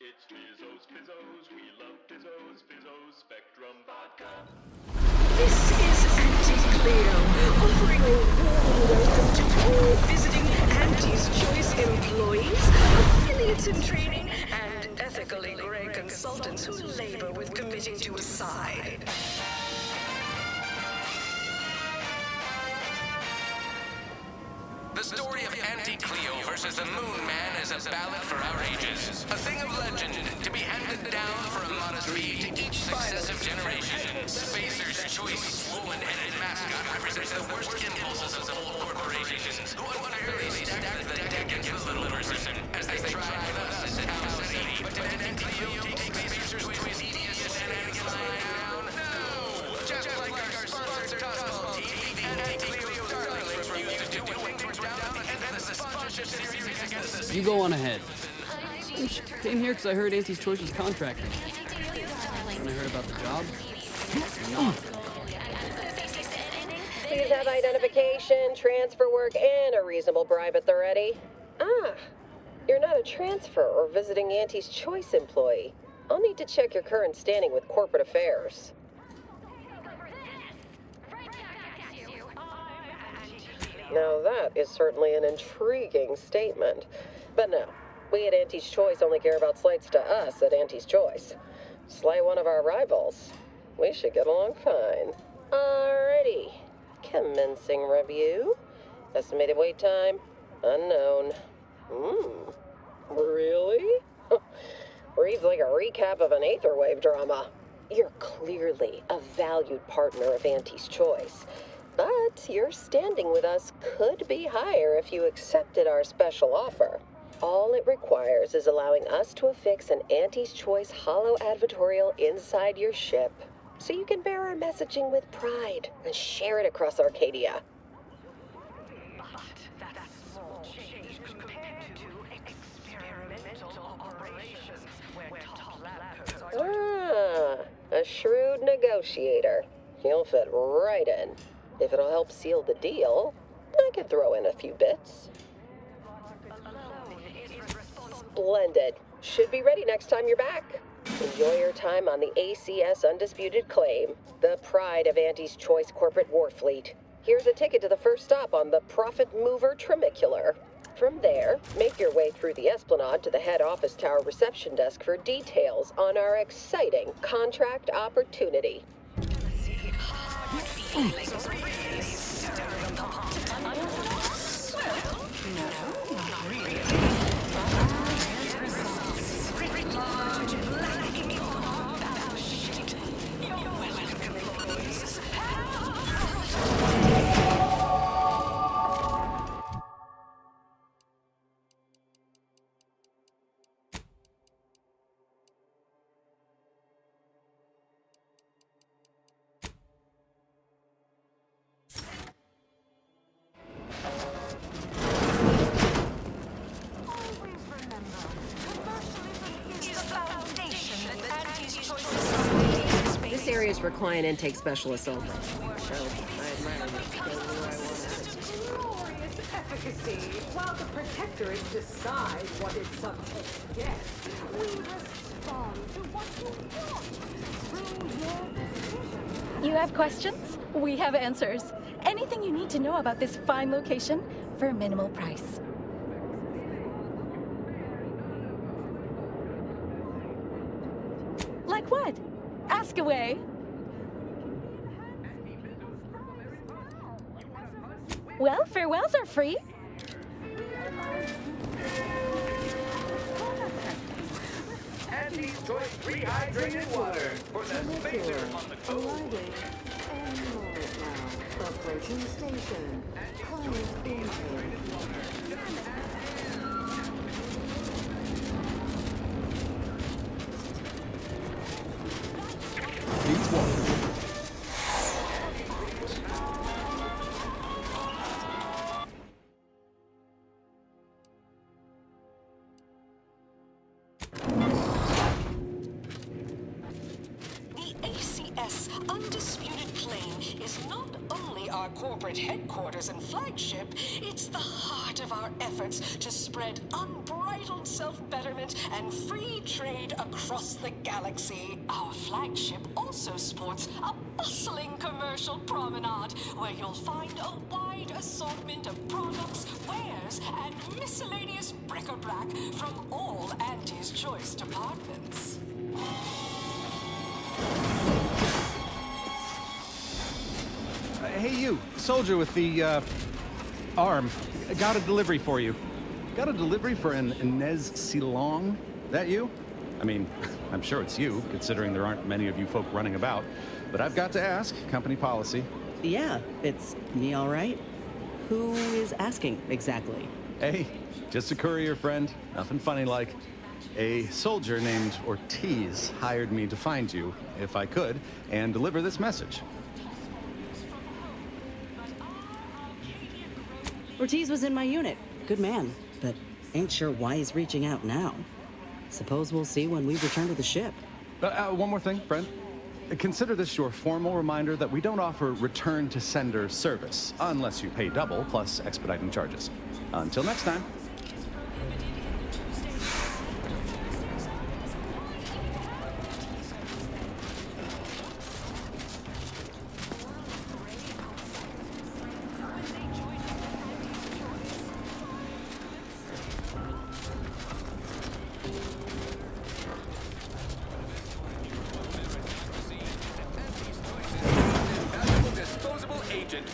It's Fizzos, Fizzos, we love Fizzos, Fizzos, Spectrum Vodka. This is Auntie Cleo, offering a warm welcome to all visiting Auntie's Choice employees, affiliates in training, and ethically gray consultants who labor with committing to a side. The story of Auntie Cleo versus the Moon Man is a ballad for our ages. A thing of legend to be handed down for a modest fee to each successive generation. Spacer's Choice woman-headed mascot represents the worst impulses of old corporations who unfairly stack the deck against the little person as they try thus in Town City. But did Auntie Cleo take Spacer's Choice tedious shenanigans lying down? No! Just like our sponsor Tossball TV, Auntie Cleo's darlings refuse to do things down and the sponsorship series against the You go on ahead. Came here because I heard Auntie's Choice was contracting. When I heard about the job, no. Please have identification, transfer work, and a reasonable bribe at the ready. Ah, you're not a transfer or visiting Auntie's Choice employee. I'll need to check your current standing with corporate affairs. Now that is certainly an intriguing statement. But no, we at Auntie's Choice only care about slights to us at Auntie's Choice. Slight one of our rivals. We should get along fine. Alrighty. Commencing review. Estimated wait time? Unknown. Really? Reads like a recap of an Aetherwave drama. You're clearly a valued partner of Auntie's Choice. But your standing with us could be higher if you accepted our special offer. All it requires is allowing us to affix an Auntie's Choice holo advertorial inside your ship, so you can bear our messaging with pride and share it across Arcadia. Ah, a shrewd negotiator. You'll fit right in. If it'll help seal the deal, I can throw in a few bits. Splendid. Should be ready next time you're back. Enjoy your time on the ACS Undisputed Claim, the pride of Auntie's Choice corporate war fleet. Here's a ticket to the first stop on the Profit Mover Trimicular. From there, make your way through the Esplanade to the head office tower reception desk for details on our exciting contract opportunity. This area's for client intake specialists only. So, I admire you. Go where I want to. Glorious efficacy. While the Protectorate decides what its subjects get, we respond to what you want through your decision. You have questions? We have answers. Anything you need to know about this fine location for a minimal price. Like what? Ask away. Well, farewells are free. Auntie's Choice rehydrated water for the spacer on the go. Approaching station. Client intake. Needs water. The ACS Undisputed Claim is not only our corporate headquarters and flagship, it's the heart of our efforts to spread unbridled self-betterment and free trade across the galaxy. Our flagship also sports a bustling commercial promenade where you'll find a wide assortment of products, wares, and miscellaneous bric-a-brac from all Auntie's choice departments. Hey, you, soldier with the, arm. Got a delivery for you. Got a delivery for an Inez Silong? That you? I mean, I'm sure it's you, considering there aren't many of you folk running about. But I've got to ask, company policy. Yeah, it's me, all right. Who is asking, exactly? Hey, just a courier friend. Nothing funny like. A soldier named Ortiz hired me to find you, if I could, and deliver this message. Ortiz was in my unit. Good man, but ain't sure why he's reaching out now. Suppose we'll see when we return to the ship. One more thing, friend. Consider this your formal reminder that we don't offer return-to-sender service, unless you pay double, plus expediting charges. Until next time.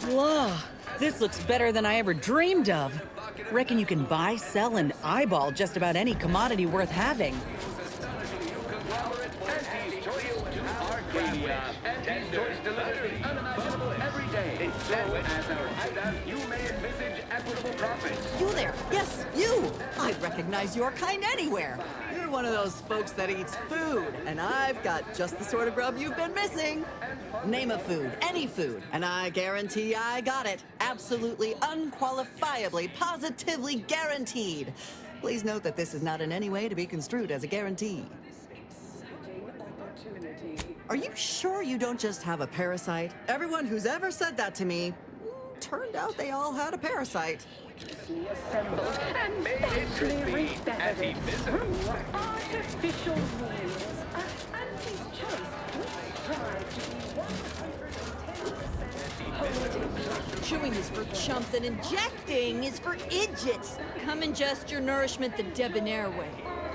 Whoa, this looks better than I ever dreamed of. Reckon you can buy, sell, and eyeball just about any commodity worth having. You there? Yes, you! I'd recognize your kind anywhere. You're one of those folks that eats food, and I've got just the sort of grub you've been missing. Name a food, any food, and I guarantee I got it. Absolutely, unqualifiably, positively guaranteed. Please note that this is not in any way to be construed as a guarantee. Are you sure you don't just have a parasite? Everyone who's ever said that to me, turned out they all had a parasite. Assembled and falsely rebellion through artificial means. Auntie's choice, we strive to be 110% Chewing is for chumps and injecting is for idiots. Come ingest your nourishment the debonair way.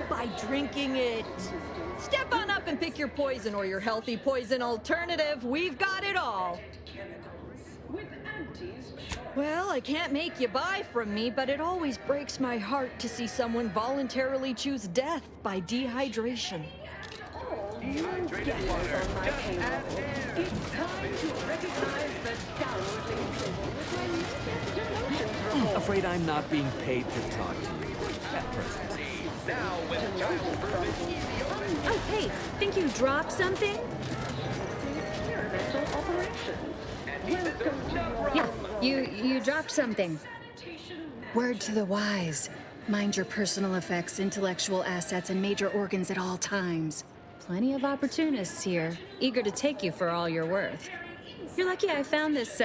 By drinking it. Step on up and pick your poison or your healthy poison alternative. We've got it all. with Auntie's choice. Well, I can't make you buy from me, but it always breaks my heart to see someone voluntarily choose death by dehydration. All new guesses on my payroll. It's time to recognize the downwardly privileged when denotions report. Afraid I'm not being paid to talk to you at present. Oh, hey, think you dropped something? Experimental operations. Welcome to your Yeah, you dropped something. Word to the wise. Mind your personal effects, intellectual assets, and major organs at all times. Plenty of opportunists here, eager to take you for all you're worth. You're lucky I found this,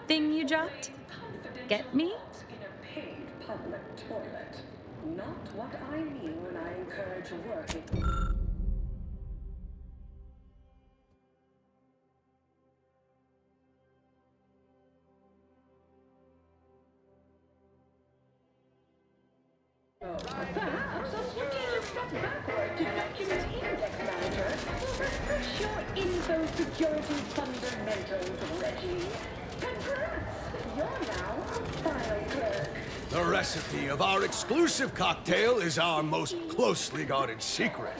thing you dropped. Get me? in a paid public toilet. Not what I mean when I encourage working. Perhaps a strategic step backward to document index manager will refresh your info security fundamentals, Reggie. Congrats! You're now a file clerk. The recipe of our exclusive cocktail is our most closely guarded secret.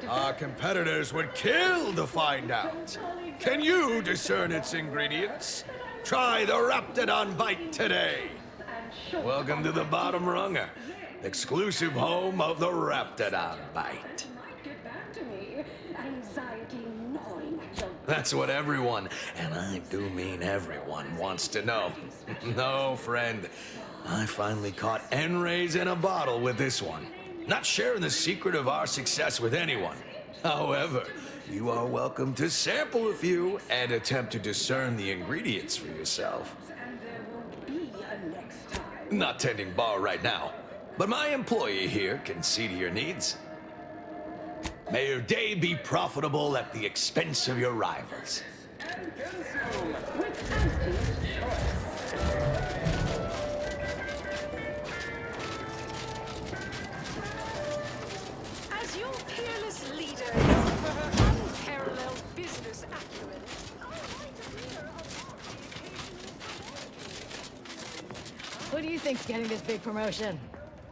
Our competitors would kill to find out. Can you discern its ingredients? Try the Raptidon Bite today. Welcome to the bottom runger. Exclusive home of the Raptidon Bite. Get back to me. Anxiety gnawing at your That's what everyone, and I do mean everyone, wants to know. No, friend. I finally caught N-rays in a bottle with this one. Not sharing the secret of our success with anyone. However, you are welcome to sample a few and attempt to discern the ingredients for yourself. Not tending bar right now, but my employee here can see to your needs. May your day be profitable at the expense of your rivals. As your peerless leader, known for her unparalleled business acumen, Who do you think's getting this big promotion?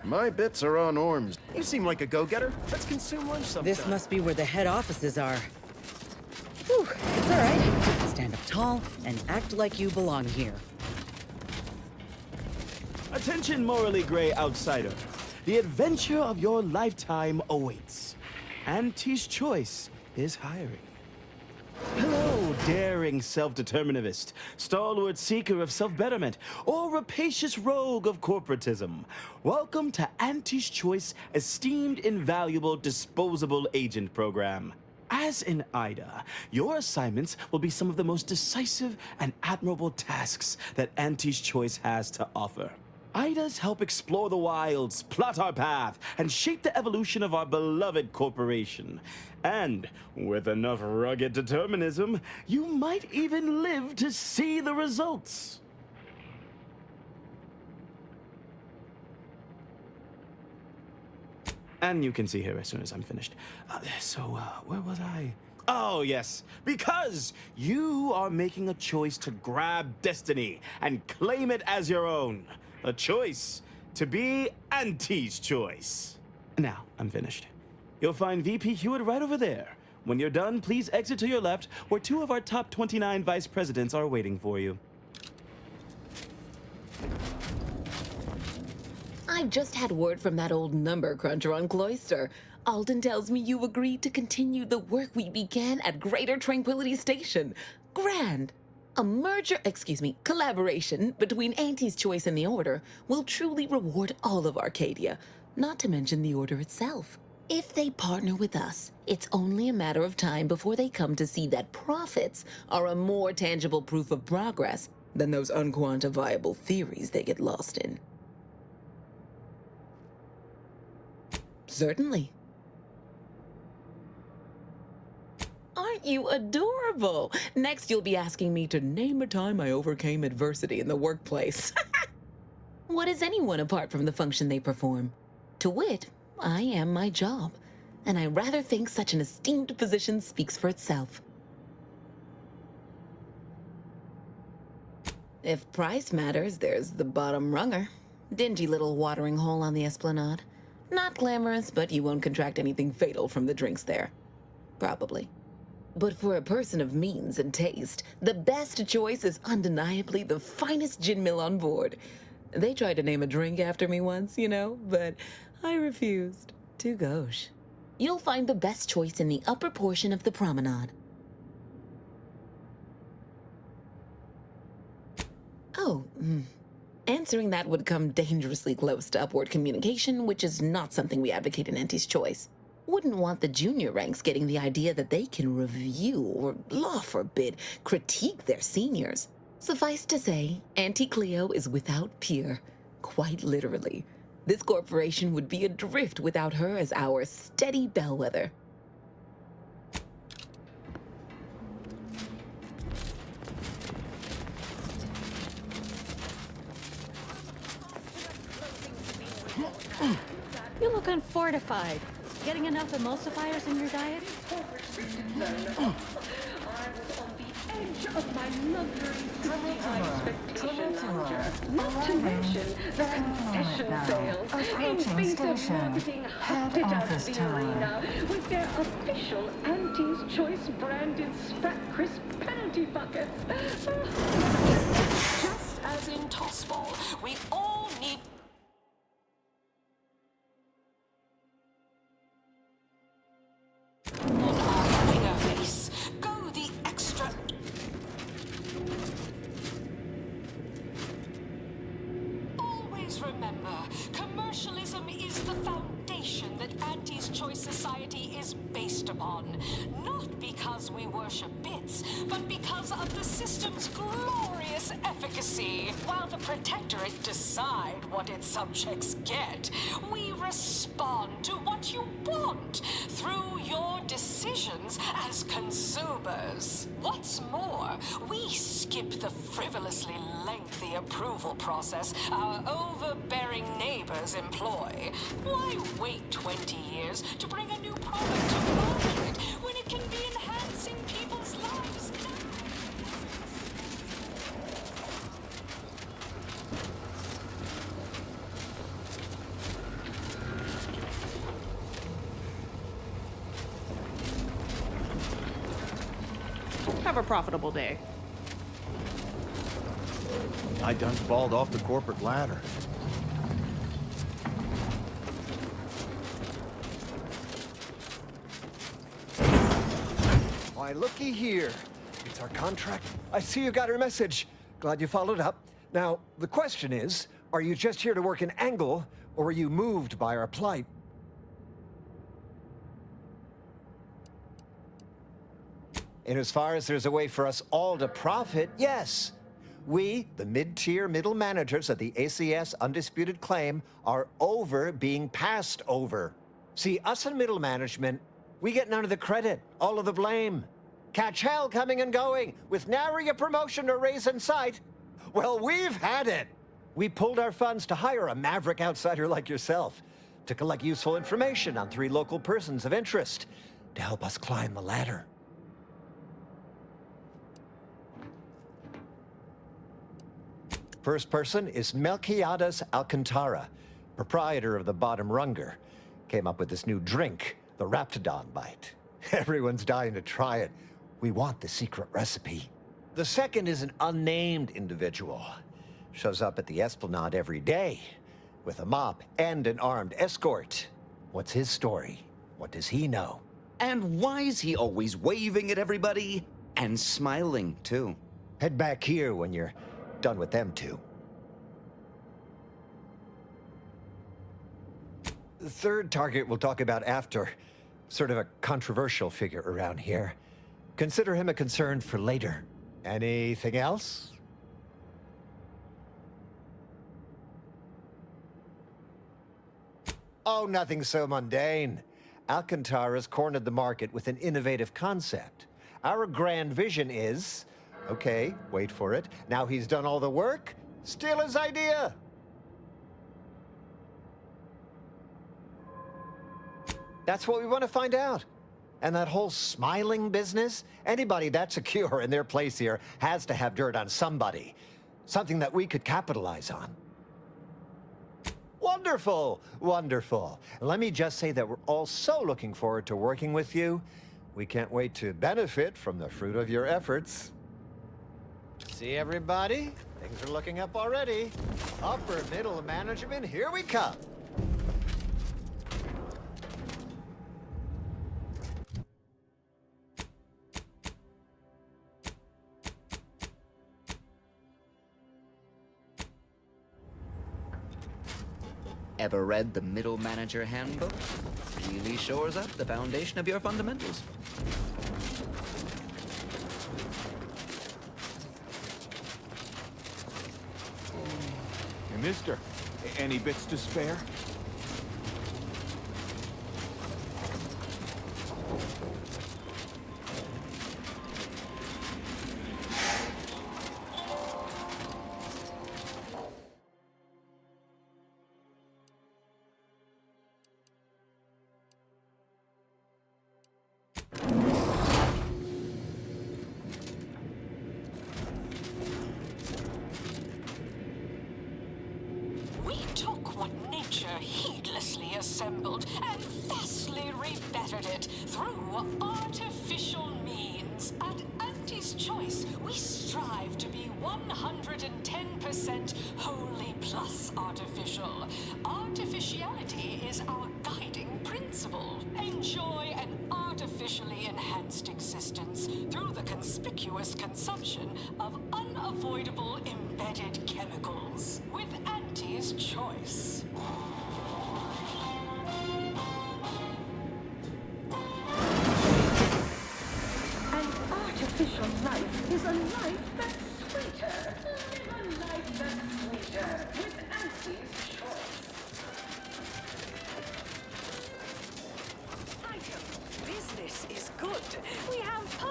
My bits are on Orms. You seem like a go-getter. Let's consume lunch sometime. This must be where the head offices are. Whew, it's all right. Stand up tall and act like you belong here. Attention, morally gray outsider. The adventure of your lifetime awaits. Auntie's Choice is hiring. Hello, daring self-determinivist, stalwart seeker of self-betterment, or rapacious rogue of corporatism. Welcome to Auntie's Choice Esteemed Invaluable Disposable Agent Program. As in Ida, your assignments will be some of the most decisive and admirable tasks that Auntie's Choice has to offer. Idas help explore the wilds, plot our path, and shape the evolution of our beloved corporation. And with enough rugged determinism, you might even live to see the results. And you can see her as soon as I'm finished. Where was I? Oh, yes. Because you are making a choice to grab destiny and claim it as your own. A choice to be Auntie's Choice. Now, I'm finished. You'll find VP Hewitt right over there. When you're done, please exit to your left, where 2 of our top 29 vice presidents are waiting for you. I've just had word from that old number cruncher on Cloister. Alden tells me you agreed to continue the work we began at Greater Tranquility Station. Grand. A collaboration between Auntie's Choice and the Order will truly reward all of Arcadia, not to mention the Order itself. If they partner with us, it's only a matter of time before they come to see that profits are a more tangible proof of progress than those unquantifiable theories they get lost in. Certainly. Aren't you adorable? Next, you'll be asking me to name a time I overcame adversity in the workplace. What is anyone apart from the function they perform? To wit, I am my job, and I rather think such an esteemed position speaks for itself. If price matters, there's the bottom runger. Dingy little watering hole on the Esplanade. Not glamorous, but you won't contract anything fatal from the drinks there. Probably. But for a person of means and taste, the best choice is undeniably the finest gin mill on board. They tried to name a drink after me once, but I refused. Too gauche. You'll find the best choice in the upper portion of the promenade. Answering that would come dangerously close to upward communication, which is not something we advocate in Auntie's Choice. Wouldn't want the junior ranks getting the idea that they can review or, law forbid, critique their seniors. Suffice to say, Auntie Cleo is without peer, quite literally. This corporation would be adrift without her as our steady bellwether. You look unfortified. Getting enough emulsifiers in your diet? Of my luxury not to mention the concession sales. In face of marketing hopped it out of the arena with their official Auntie's Choice branded Sprat Crisp penalty buckets. Just as in Tossball, we all need remember, commercialism is the foundation that Auntie's Choice Society reality is based upon. Not because we worship bits, but because of the system's glorious efficacy. While the Protectorate decide what its subjects get, we respond to what you want through your decisions as consumers. What's more, we skip the frivolously lengthy approval process our overbearing neighbors employ. Why wait 20 years to bring a new product to market when it can be enhancing people's lives now? Have a profitable day. I done falled off the corporate ladder. Why, looky here. It's our contract. I see you got her message. Glad you followed up. Now, the question is, are you just here to work an angle, or are you moved by our plight? In as far as there's a way for us all to profit, yes. We, the mid-tier middle managers of the ACS Undisputed Claim, are over being passed over. See, us in middle management, we get none of the credit, all of the blame. Catch hell coming and going, with nary a promotion or raise in sight. Well, we've had it. We pulled our funds to hire a maverick outsider like yourself, to collect useful information on 3 local persons of interest, to help us climb the ladder. First person is Melquiades Alcantara, proprietor of the Bottom Runger. Came up with this new drink, the Raptidon Bite. Everyone's dying to try it. We want the secret recipe. The second is an unnamed individual. Shows up at the Esplanade every day, with a mop and an armed escort. What's his story? What does he know? And why is he always waving at everybody? And smiling, too. Head back here when you're done with them two. The third target we'll talk about after. Sort of a controversial figure around here. Consider him a concern for later. Anything else? Oh, nothing so mundane. Alcantara's cornered the market with an innovative concept. Our grand vision is... Okay, wait for it. Now he's done all the work, steal his idea. That's what we want to find out. And that whole smiling business, anybody that's secure in their place here has to have dirt on somebody. Something that we could capitalize on. Wonderful, wonderful. Let me just say that we're all so looking forward to working with you. We can't wait to benefit from the fruit of your efforts. See, everybody? Things are looking up already. Upper middle management, here we come. Ever read the Middle Manager Handbook? Really shores up the foundation of your fundamentals. Hey, mister, any bits to spare? We took what nature heedlessly assembled and vastly rebettered it through artificial means. At Auntie's Choice, we strive to be 110% wholly plus artificial. Artificiality is our guiding principle. Enjoy an artificially enhanced existence through the conspicuous consumption of unavoidable embedded chemicals. With Auntie's Choice.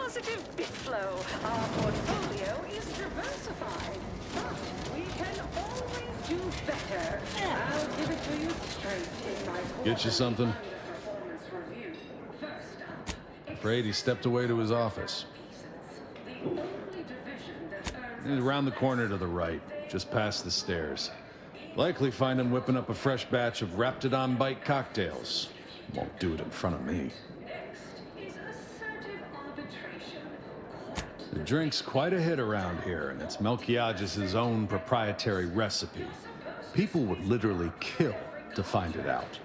positive bit flow. Our portfolio is diversified, but we can always do better. I'll give it to you straight in my Get you something? performance review. First up, Afraid he stepped away to his office. the only division that earns He's around the corner to the right, just past the stairs. Likely find him whipping up a fresh batch of Raptidon Bite cocktails. Won't do it in front of me. is assertive arbitration. The drink's quite a hit around here, and it's Melquiades' own proprietary recipe. People would literally kill to find it out.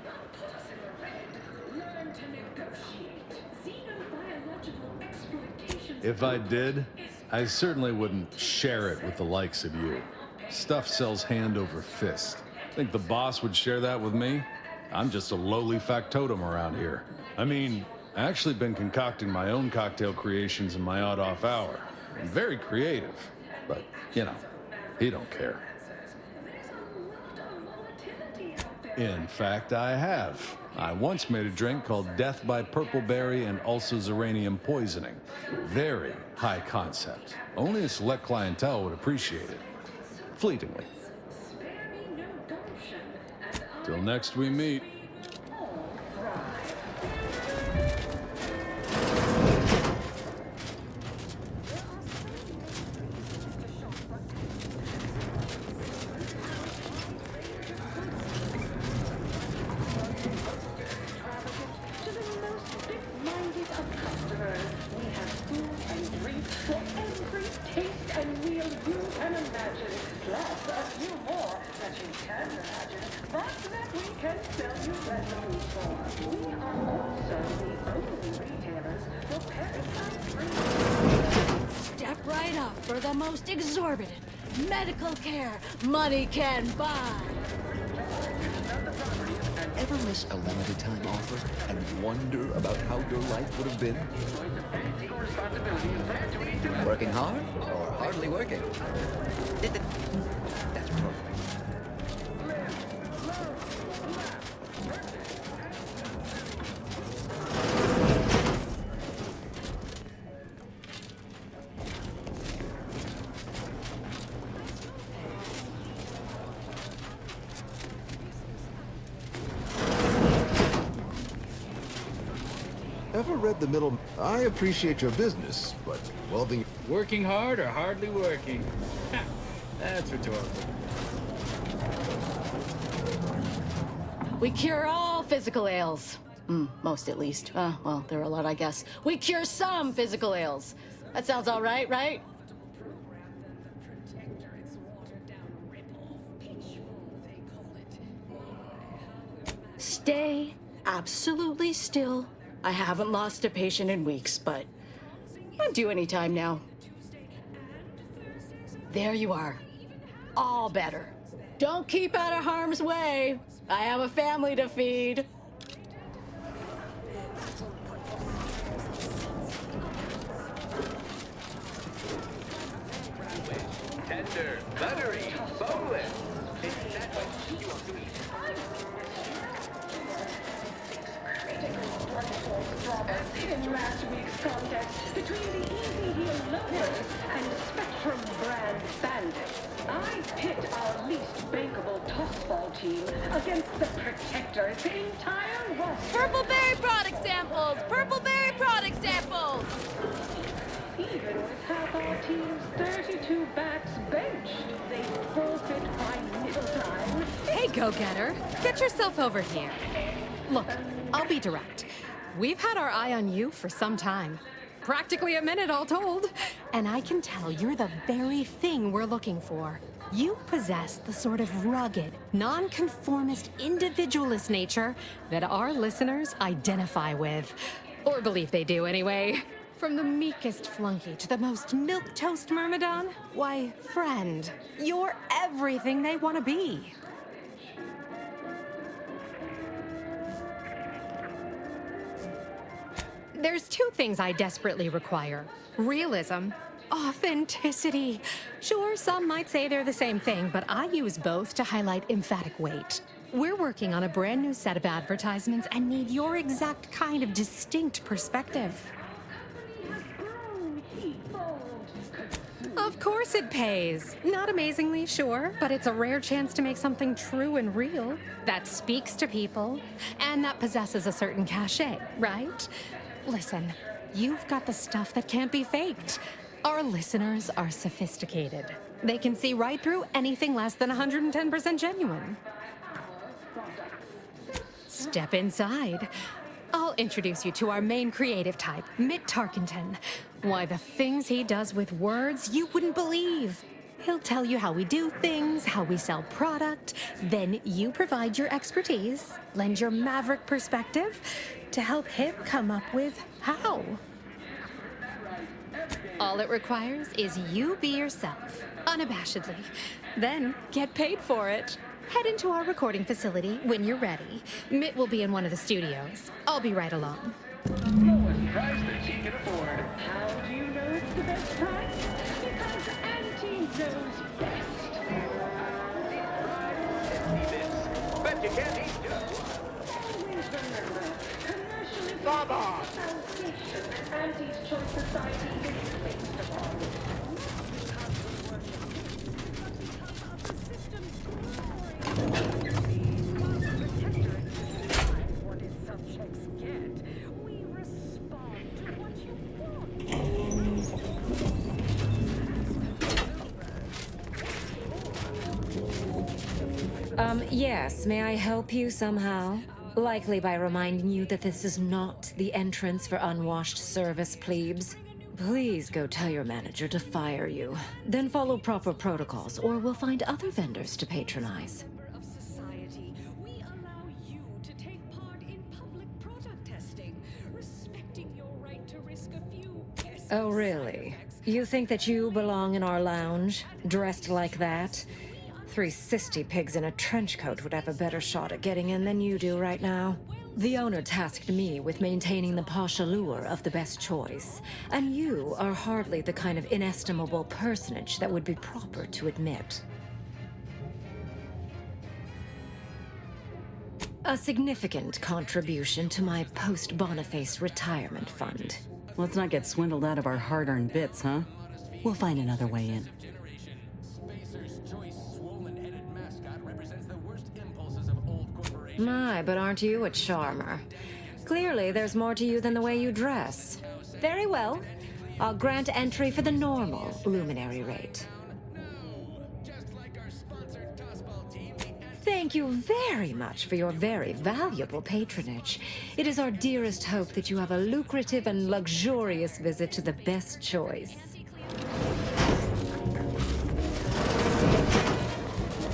Learn to negotiate. Xenobiological exploitation. If I did, I certainly wouldn't share it with the likes of you. Stuff sells hand over fist. Think the boss would share that with me? I'm just a lowly factotum around here. I mean, I actually been concocting my own cocktail creations in my odd-off hour. I'm very creative, but, you know, he don't care. In fact, I have. I once made a drink called Death by Purpleberry and also Zeranium Poisoning. Very high concept. Only a select clientele would appreciate it. Fleetingly. Till next we meet. To the most big-minded of customers, we have food and drink for every taste and meal you can imagine, plus a few more that you can imagine, but that we can sell you recipes for. We are also the only retailers for parasite-free. Step right up for the most exorbitant medical care money can buy. Ever miss a limited time offer and wonder about how your life would have been? Working hard or hardly working? That's perfect. Ever read the middle? I appreciate your business, but welding. Working hard or hardly working? That's rhetorical. We cure all physical ails. Most at least. Well, there are a lot, I guess. We cure some physical ails. That sounds all right, right? Stay absolutely still. I haven't lost a patient in weeks, but I'm due any time now. There you are. All better. Don't keep out of harm's way. I have a family to feed. Tender, buttery, boneless. In last week's contest between the Easy Heel Loners and Spectrum Brand Bandits, I pit our least bankable tossball team against the Protector's entire roster. Purpleberry product samples! Purpleberry product samples! Even with half our team's 32 backs benched, they forfeit by middle time. Hey, go-getter. Get yourself over here. Look, I'll be direct. We've had our eye on you for some time. Practically a minute, all told. And I can tell you're the very thing we're looking for. You possess the sort of rugged, nonconformist, individualist nature that our listeners identify with. Or believe they do, anyway. From the meekest flunky to the most milquetoast myrmidon, why, friend, you're everything they want to be. There's two things I desperately require. Realism, authenticity. Sure, some might say they're the same thing, but I use both to highlight emphatic weight. We're working on a brand new set of advertisements and need your exact kind of distinct perspective. Of course it pays. Not amazingly, sure, but it's a rare chance to make something true and real that speaks to people and that possesses a certain cachet, right? Listen, you've got the stuff that can't be faked. Our listeners are sophisticated. They can see right through anything less than 110% genuine. Step inside. I'll introduce you to our main creative type, Mitt Tarkenton. Why, the things he does with words you wouldn't believe. He'll tell you how we do things, how we sell product. Then you provide your expertise, lend your maverick perspective to help him come up with how. All it requires is you be yourself, unabashedly. Then get paid for it. Head into our recording facility when you're ready. Mitt will be in one of the studios. I'll be right along. Lowest price that she can afford. How do you know it's the best price? Because Auntie knows best. Bet you can't eat Always remember, commercially foundation Auntie's Choice Society is based upon. Yes, may I help you somehow? Likely by reminding you that this is not the entrance for unwashed service plebes. Please go tell your manager to fire you. Then follow proper protocols, or we'll find other vendors to patronize. Oh, really? You think that you belong in our lounge, dressed like that? 3 cysty pigs in a trench coat would have a better shot at getting in than you do right now. The owner tasked me with maintaining the posh allure of the best choice, and you are hardly the kind of inestimable personage that would be proper to admit. A significant contribution to my post-Boniface retirement fund. Let's not get swindled out of our hard-earned bits, huh? We'll find another way in. My, but aren't you a charmer? Clearly, there's more to you than the way you dress. Very well. I'll grant entry for the normal luminary rate. Thank you very much for your very valuable patronage. It is our dearest hope that you have a lucrative and luxurious visit to the best choice.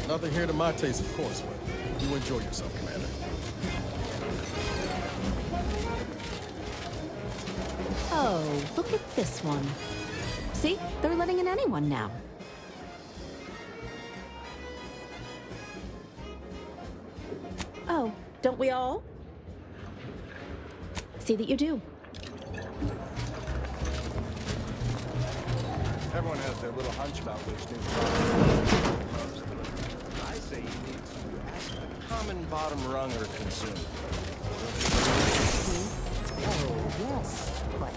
Nothing here to my taste, of course, but you enjoy yourself, Commander. Oh, look at this one. See? They're letting in anyone now. Oh, don't we all? See that you do. Everyone has their little hunch about which new I say you need to ask the common bottom runger consumer. Oh, yes. Quite.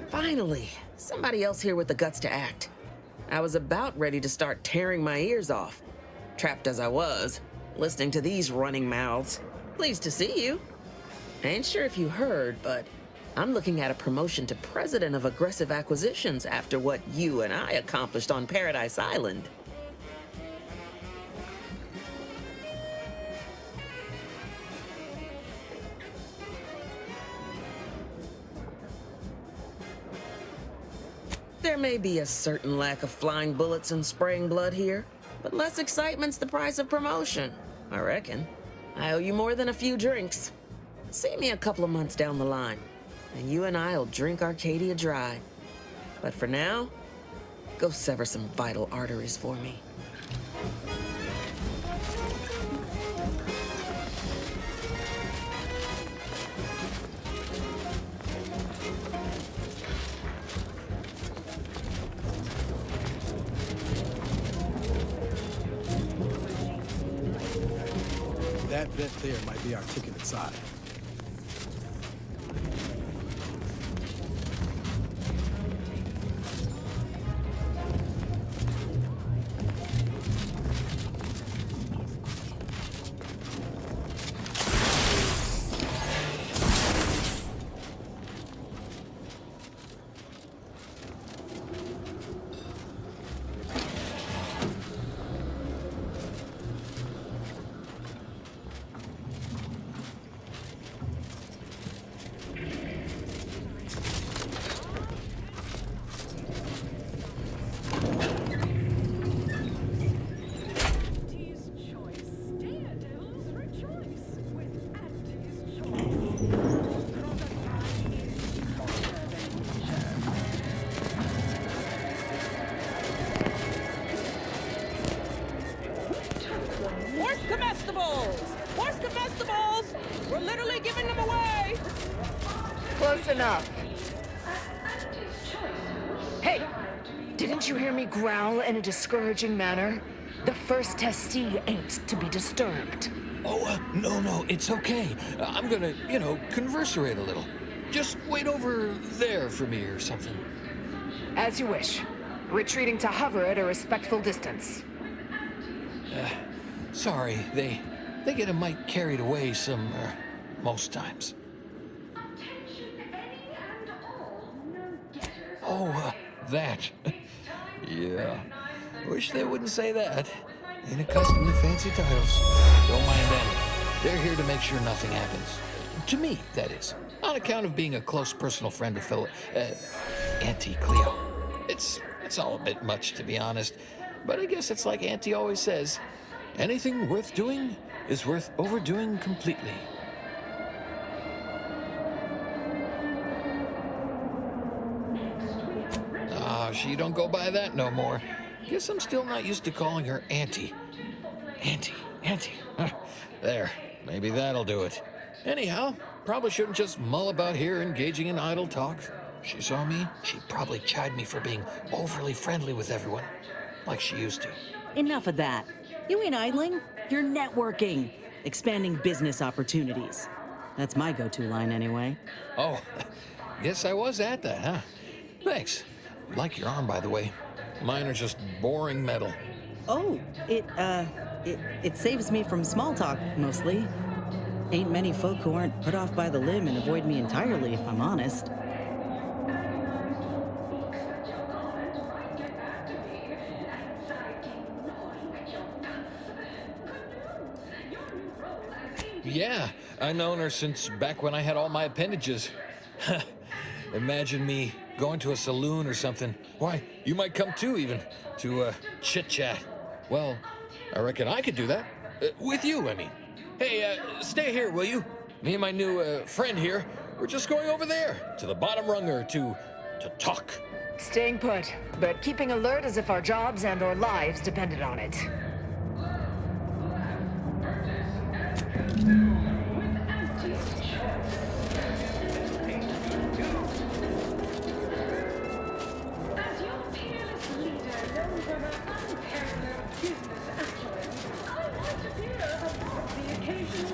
Finally, somebody else here with the guts to act. I was about ready to start tearing my ears off. Trapped as I was, listening to these running mouths. Pleased to see you. Ain't sure if you heard, but I'm looking at a promotion to president of aggressive acquisitions after what you and I accomplished on Paradise Island. There may be a certain lack of flying bullets and spraying blood here, but less excitement's the price of promotion, I reckon. I owe you more than a few drinks. See me a couple of months down the line, and you and I'll drink Arcadia dry. But for now, go sever some vital arteries for me. That vet there might be our ticket inside. Where's comestibles? Where's comestibles? We're literally giving them away. Close enough. Hey! Didn't you hear me growl in a discouraging manner? The first testee ain't to be disturbed. Oh, no, it's okay. I'm gonna, converserate a little. Just wait over there for me or something. As you wish. Retreating to hover at a respectful distance. Sorry, they get a mite carried away most times. Oh, that. Yeah. Wish they wouldn't say that. Ain't accustomed to fancy titles. Don't mind them. They're here to make sure nothing happens. To me, that is. On account of being a close personal friend of Auntie Cleo. It's all a bit much, to be honest. But I guess it's like Auntie always says, anything worth doing is worth overdoing completely. She don't go by that no more. Guess I'm still not used to calling her Auntie. Auntie. There, maybe that'll do it. Anyhow, probably shouldn't just mull about here engaging in idle talk. If she saw me, she'd probably chide me for being overly friendly with everyone, like she used to. Enough of that. You ain't idling. You're networking, expanding business opportunities. That's my go-to line anyway. Oh, guess I was at that, huh? Thanks. Like your arm, by the way. Mine are just boring metal. Oh, it saves me from small talk, mostly. Ain't many folk who aren't put off by the limb and avoid me entirely, if I'm honest. Yeah, I've known her since back when I had all my appendages. Imagine me going to a saloon or something. Why, you might come too, even, to chit-chat. Well, I reckon I could do that. With you, I mean. Hey, stay here, will you? Me and my new friend here, we're just going over there, to the bottom runger, to talk. Staying put, but keeping alert as if our jobs and our lives depended on it.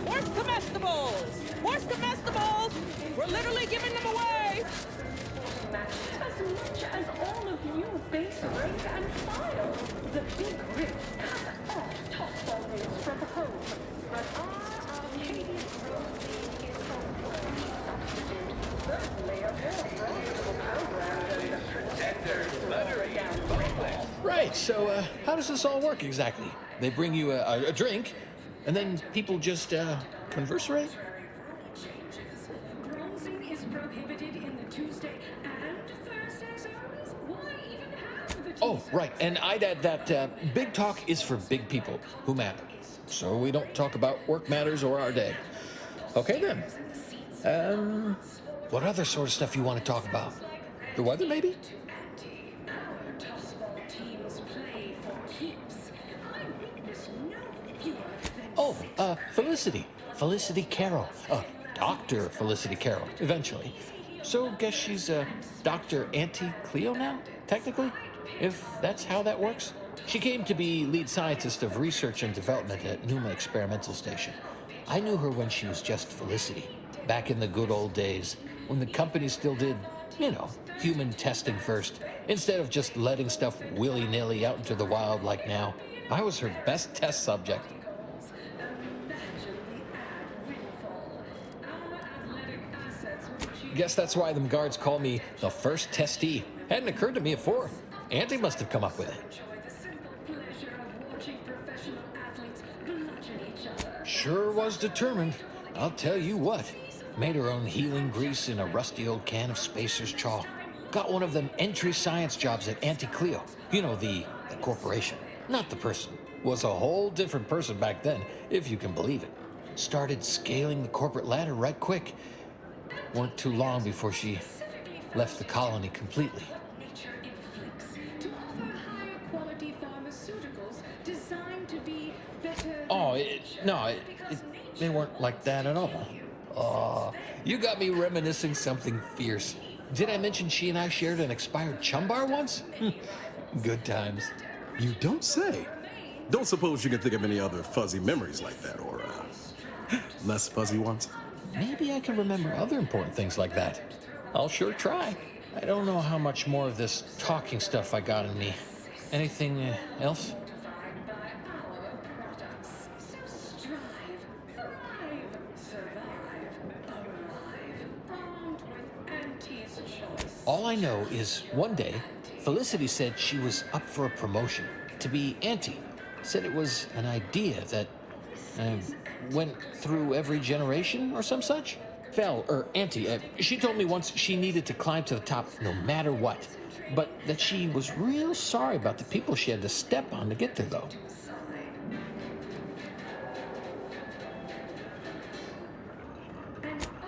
Where's comestibles? Where's comestibles? We're literally giving them away. As much as all of you base rank and file, the big rigs cut off top volumes from home. But our Arcadian road is substitute. Certainly a more profitable program than the pretenders Right, so how does this all work exactly? They bring you a drink, and then people just converserate? Bronzing is prohibited in the Tuesday and Thursday zones. Why even have the Oh, right, and I'd add that big talk is for big people who matter. So we don't talk about work matters or our day. Okay then. What other sort of stuff you want to talk about? The weather, maybe? Oh, Felicity. Felicity Carroll. Dr. Felicity Carroll, eventually. So guess she's Dr. Auntie Cleo now, technically? If that's how that works? She came to be lead scientist of research and development at Numa Experimental Station. I knew her when she was just Felicity, back in the good old days, when the company still did, you know, human testing first, instead of just letting stuff willy-nilly out into the wild like now. I was her best test subject. Guess that's why them guards call me the first testee. Hadn't occurred to me before. Auntie must have come up with it. Sure was determined. I'll tell you what. Made her own healing grease in a rusty old can of Spacer's chalk. Got one of them entry science jobs at Auntie Cleo. You know, the corporation. Not the person. Was a whole different person back then, if you can believe it. Started scaling the corporate ladder right quick. Weren't too long before she left the colony completely. Oh, they weren't like that at all. Oh, you got me reminiscing something fierce. Did I mention she and I shared an expired chum bar once? Good times. You don't say. Don't suppose you can think of any other fuzzy memories like that, or less fuzzy ones? Maybe I can remember other important things like that. I'll sure try. I don't know how much more of this talking stuff I got in me. Anything else? All I know is one day, Felicity said she was up for a promotion to be Auntie. Said it was an idea that went through every generation or some such. Auntie, she told me once she needed to climb to the top no matter what. But that she was real sorry about the people she had to step on to get there, though.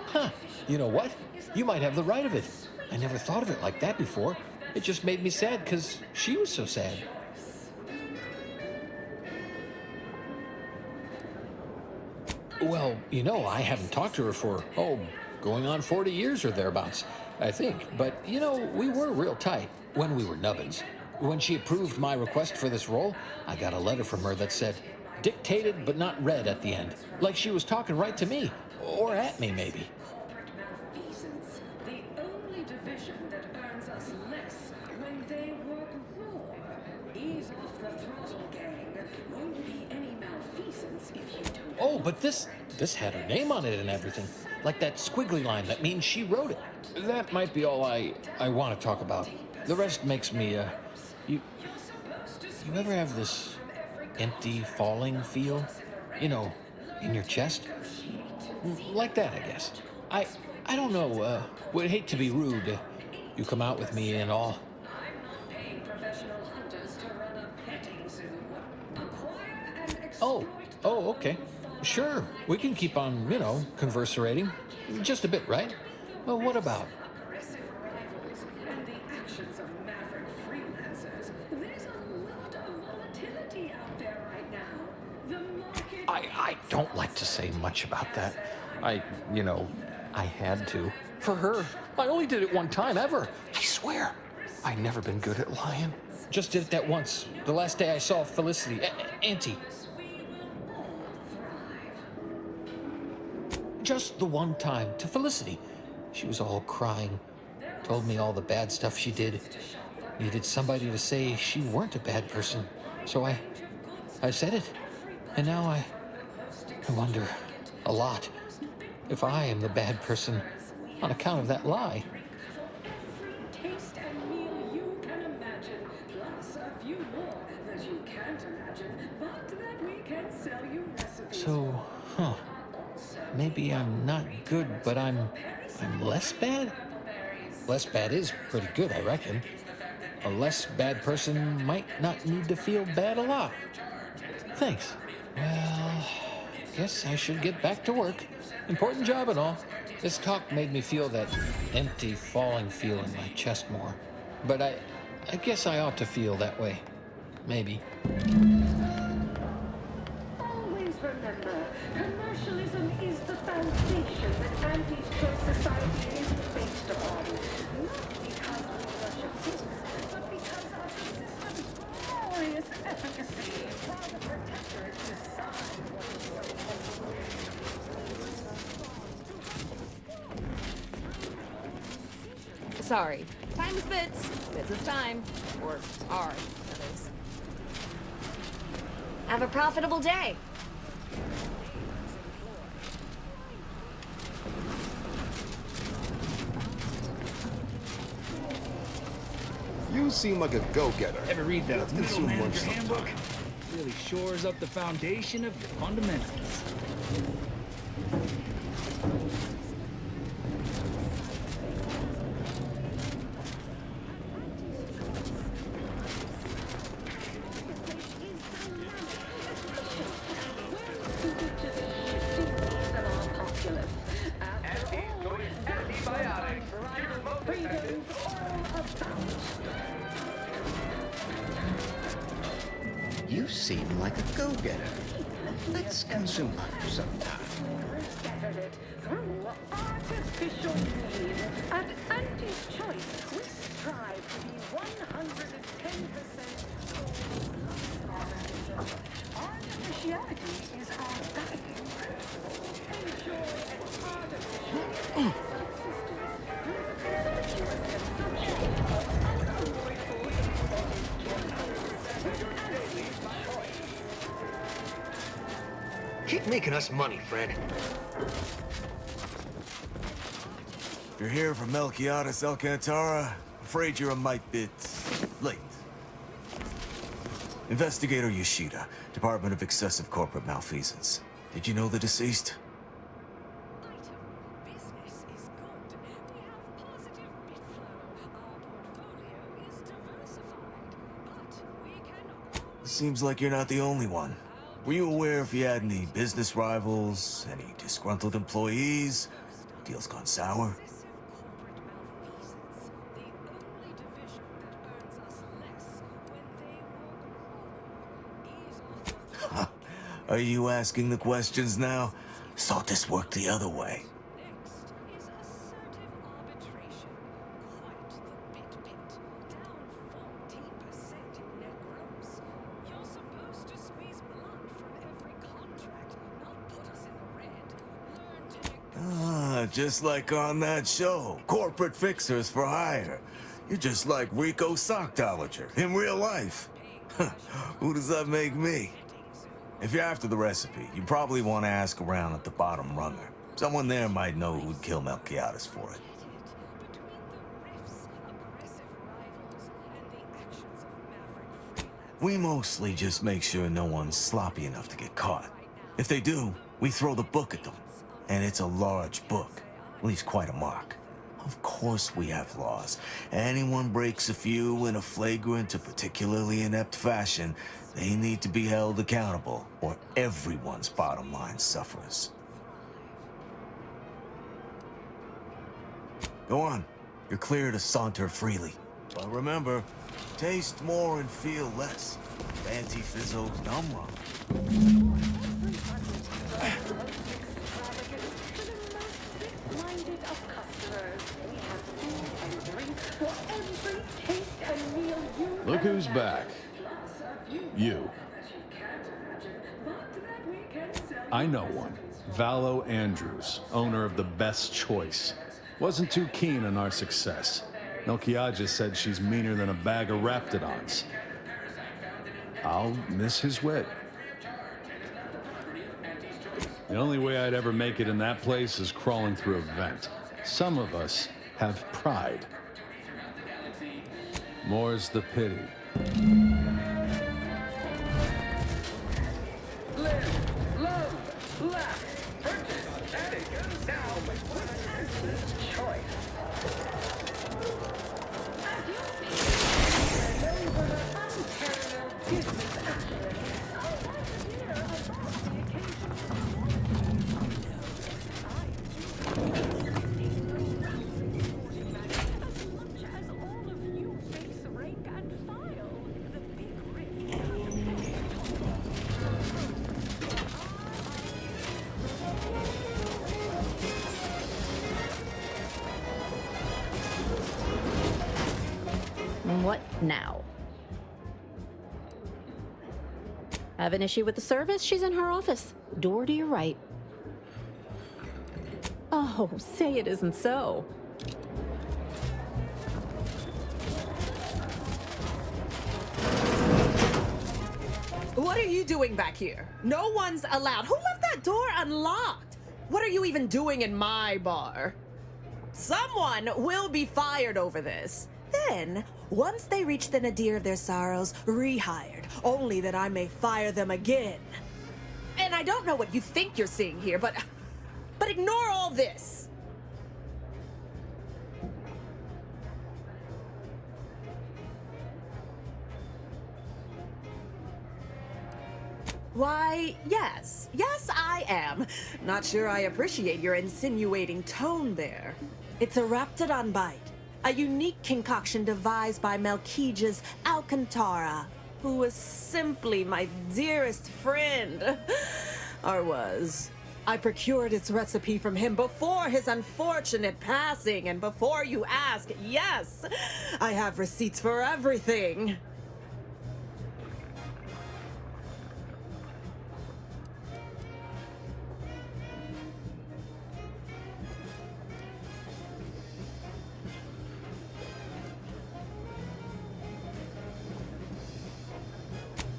Huh, you know what? You might have the right of it. I never thought of it like that before. It just made me sad because she was so sad. Well, you know, I haven't talked to her for, going on 40 years or thereabouts, I think. But, you know, we were real tight when we were nubbins. When she approved my request for this role, I got a letter from her that said, dictated but not read at the end. Like she was talking right to me. Or at me, maybe. Oh, but this had her name on it and everything. Like that squiggly line that means she wrote it. That might be all I want to talk about. The rest makes me, you ever have this empty falling feel? You know, in your chest? Like that, I guess. I don't know, would hate to be rude. You come out with me and all. Oh, okay. Sure, we can keep on, you know, converserating. Just a bit, right? Well, what about? I don't like to say much about that. I had to. For her. I only did it one time ever. I swear. I've never been good at lying. Just did it that once. The last day I saw Felicity. Auntie. Just the one time, to Felicity. She was all crying. Told me all the bad stuff she did. Needed somebody to say she weren't a bad person. So I said it. And now I wonder a lot if I am the bad person on account of that lie. So, maybe I'm not good, but I'm less bad? Less bad is pretty good, I reckon. A less bad person might not need to feel bad a lot. Thanks. Well, guess I should get back to work. Important job and all. This talk made me feel that empty, falling feel in my chest more. But I guess I ought to feel that way. Maybe. Always remember, commercialism is the foundation that Auntie's Choice Society is based upon. Not because we worship business, but because of the system's glorious efficacy while the protectorate decide what is so Sorry. Time is bits. Bits is time. Or are, that is. Have a profitable day. You seem like a go-getter. Ever read the Let's Middle consume Manager lunch sometime. Handbook? Really shores up the foundation of your fundamentals. You seem like a go-getter. Let's consume lunch sometime. Through artificial means. At Auntie's choice, we strive to be 110%. Artificiality is our guiding principle. Enjoy artificial subsistence through the conspicuous consumption of unavoidable Keep making us money, Fred. If you're here for Melquiades Alcantara, afraid you're a mite bit late. Investigator Yoshida, Department of Excessive Corporate Malfeasance. Did you know the deceased? Seems like you're not the only one. Were you aware if he had any business rivals, any disgruntled employees? Deals gone sour? Are you asking the questions now? Thought this worked the other way. Just like on that show, Corporate Fixers for Hire. You're just like Rico Sockdolager in real life. Who does that make me? If you're after the recipe, you probably want to ask around at the bottom runner. Someone there might know who'd kill Melquiades for it. We mostly just make sure no one's sloppy enough to get caught. If they do, we throw the book at them. And it's a large book. Leaves quite a mark. Of course we have laws. Anyone breaks a few in a flagrant or particularly inept fashion, they need to be held accountable, or everyone's bottom line suffers. Go on. You're clear to saunter freely. But remember, taste more and feel less. Auntie Fizzo's dumb rum. Look who's back. You. I know one. Valo Andrews, owner of the Best Choice. Wasn't too keen on our success. Melquiades said she's meaner than a bag of raptidons. I'll miss his wit. The only way I'd ever make it in that place is crawling through a vent. Some of us have pride. More's the pity. Live, love, laugh, purchase, and it goes down with Auntie's choice. As you speak, over unparalleled business acumen, I'd like to hear about the What now? Have an issue with the service? She's in her office. Door to your right. Oh, say it isn't so. What are you doing back here? No one's allowed. Who left that door unlocked? What are you even doing in my bar? Someone will be fired over this. Then, once they reach the nadir of their sorrows, rehired, only that I may fire them again. And I don't know what you think you're seeing here, but ignore all this. Why, yes. Yes, I am. Not sure I appreciate your insinuating tone there. It's a Raptidon bite, a unique concoction devised by Melquiades Alcantara, who was simply my dearest friend. Or was. I procured its recipe from him before his unfortunate passing, and before you ask, yes, I have receipts for everything.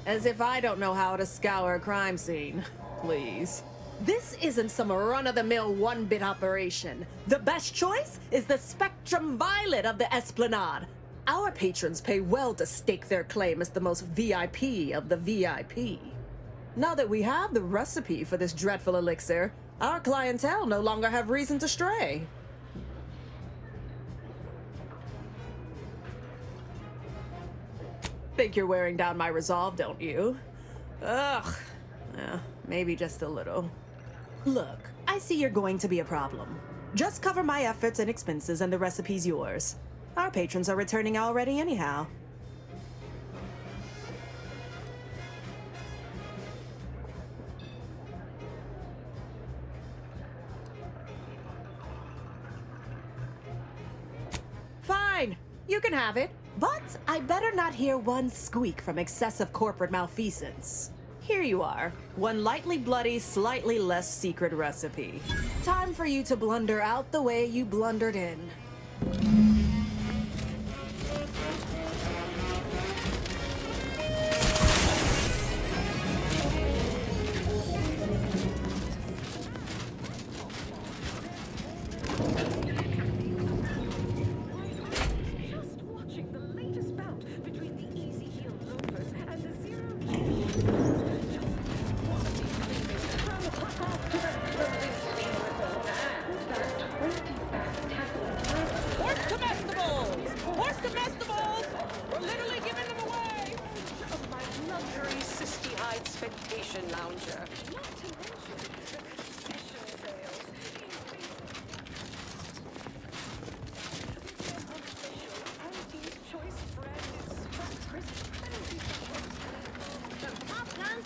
As if I don't know how to scour a crime scene. Please. This isn't some run-of-the-mill one-bit operation. The best choice is the Spectrum Violet of the Esplanade. Our patrons pay well to stake their claim as the most VIP of the VIP. Now that we have the recipe for this dreadful elixir, our clientele no longer have reason to stray. Think you're wearing down my resolve, don't you? Ugh. Yeah, maybe just a little. Look, I see you're going to be a problem. Just cover my efforts and expenses and the recipe's yours. Our patrons are returning already anyhow. Fine, you can have it. But I better not hear one squeak from excessive corporate malfeasance. Here you are, one lightly bloody, slightly less secret recipe. Time for you to blunder out the way you blundered in.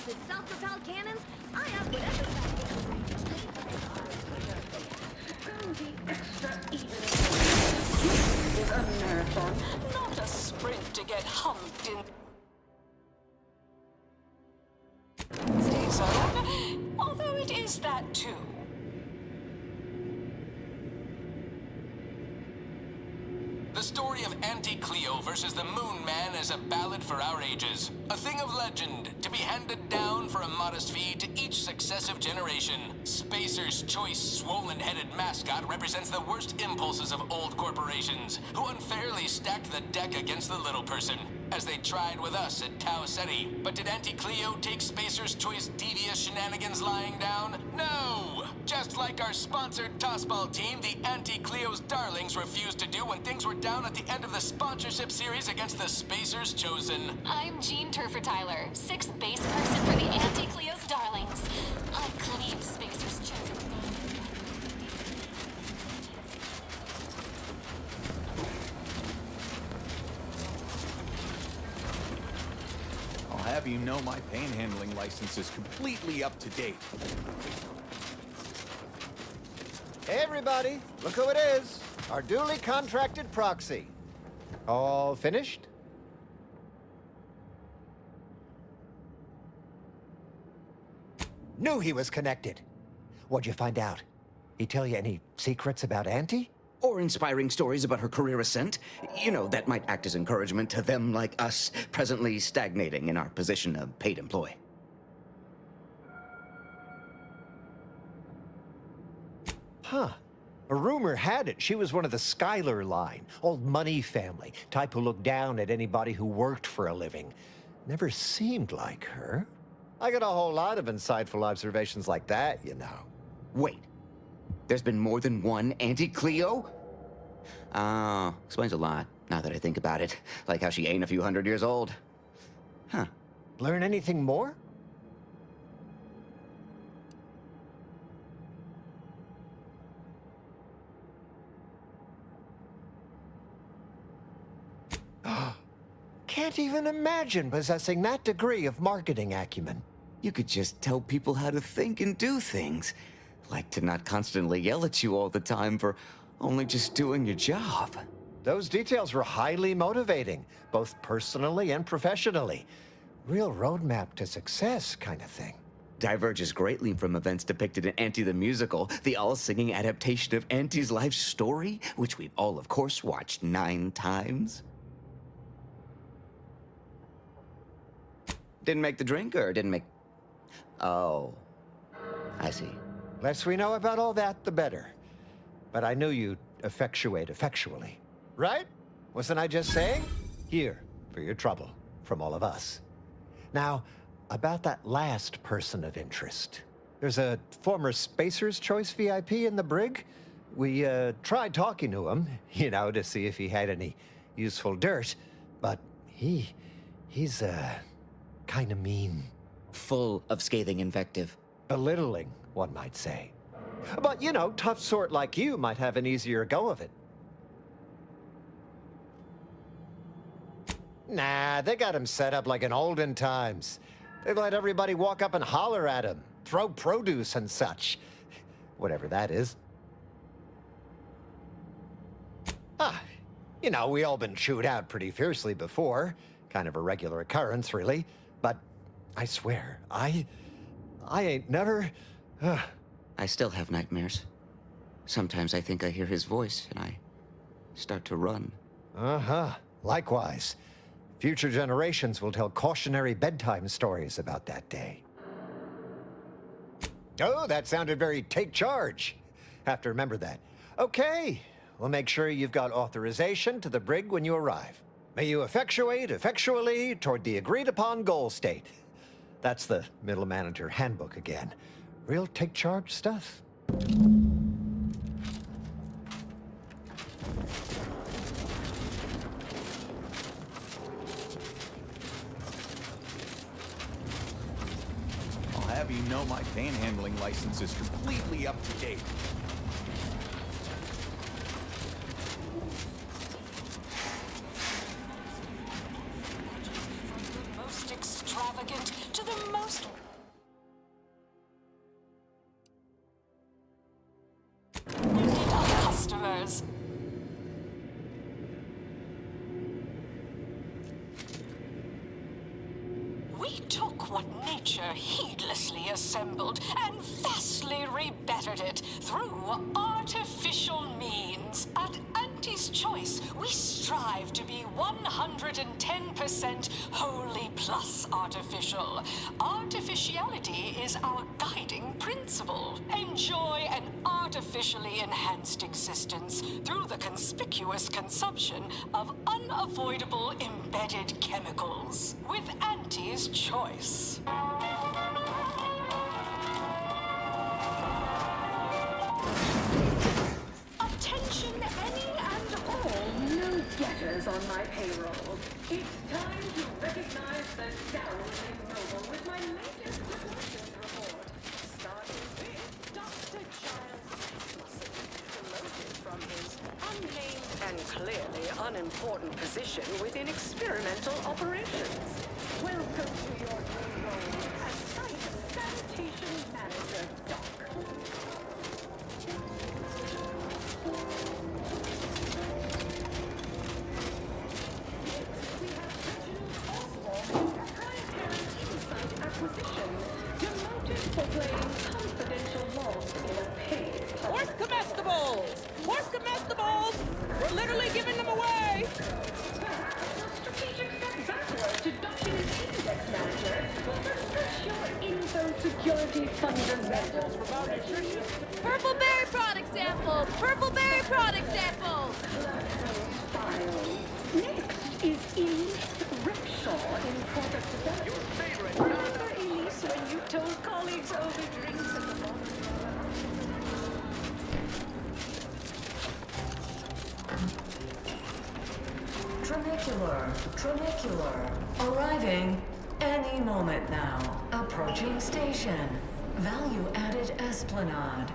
With self-propelled cannons, I have whatever is a marathon, not a sprint to get humped in Stay zone, although it is that too. The story of Auntie Cleo versus the Moon Man is a ballad for our ages. A thing of legend, to be handed down for a modest fee to each successive generation. Spacer's choice swollen-headed mascot represents the worst impulses of old corporations, who unfairly stacked the deck against the little person, as they tried with us at Tau Ceti. But did Auntie Cleo take Spacer's choice devious shenanigans lying down? No! Just like our sponsored tossball team, the Auntie Cleo's Darlings refused to do when things were down at the end of the sponsorship series against the Spacer's Chosen. I'm Jean Turfer-Tyler, 6th base person for the Auntie Cleo's Darlings. I cleaned Spacer's Chosen. I'll have you know my panhandling license is completely up to date. Hey everybody, look who it is. Our duly contracted proxy. All finished? Knew he was connected. What'd you find out? He tell you any secrets about Auntie? Or inspiring stories about her career ascent. You know, that might act as encouragement to them like us, presently stagnating in our position of paid employee. Huh. A rumor had it she was one of the Schuyler line, old money family, type who looked down at anybody who worked for a living. Never seemed like her. I got a whole lot of insightful observations like that, you know. Wait. There's been more than one Auntie Cleo? Oh, explains a lot, now that I think about it. Like how she ain't a few hundred years old. Huh. Learn anything more? Can't even imagine possessing that degree of marketing acumen. You could just tell people how to think and do things. Like to not constantly yell at you all the time for only just doing your job. Those details were highly motivating, both personally and professionally. Real roadmap to success kind of thing. Diverges greatly from events depicted in Auntie the Musical, the all-singing adaptation of Auntie's life story, which we've all, of course, watched 9 times. Didn't make the drink, or didn't make... Oh, I see. Less we know about all that, the better. But I knew you'd effectuate effectually. Right? Wasn't I just saying? Here, for your trouble, from all of us. Now, about that last person of interest. There's a former Spacer's Choice VIP in the brig. We tried talking to him, you know, to see if he had any useful dirt. But he's kind of mean. Full of scathing invective. Belittling, one might say. But, you know, tough sort like you might have an easier go of it. Nah, they got him set up like in olden times. They let everybody walk up and holler at him, throw produce and such. Whatever that is. You know, we all been chewed out pretty fiercely before. Kind of a regular occurrence, really. But I swear, I ain't never... I still have nightmares. Sometimes I think I hear his voice, and I start to run. Uh-huh. Likewise. Future generations will tell cautionary bedtime stories about that day. Oh, that sounded very take charge. Have to remember that. Okay, we'll make sure you've got authorization to the brig when you arrive. May you effectuate effectually toward the agreed-upon goal state. That's the middle manager handbook again. Real take charge stuff. I'll have you know my panhandling license is completely up to date. Most extravagant to the most... wicked of customers. We took what nature heedlessly assembled and vastly rebettered it through artificial means. At Auntie's Choice, we strive to be 110% wholly plus artificial. Artificiality is our guiding principle. Enjoy an artificially enhanced existence through the conspicuous consumption of unavoidable embedded chemicals. With Auntie's Choice. Attention any and all new getters on my payroll. It's time to recognize the downright noble with my latest promotions report. Starting with Dr. Giles, promoted from his unnamed and clearly unimportant position within experimental operations. Welcome to your new role as Site Sanitation Manager, Doc. For playing confidential logs in a pig. Horse comestibles! Horse comestibles! We're literally giving them away! Strategic step backward to document index manager will refresh your info security security fundamentals, Reggie. Purple berry product samples! Purple berry product samples! Next is Elise Ripshaw in product development. Your favorite. Remember Elise when you told colleagues over drinks at the bar? Tramicular. Arriving any moment now. Approaching station. Value added Esplanade.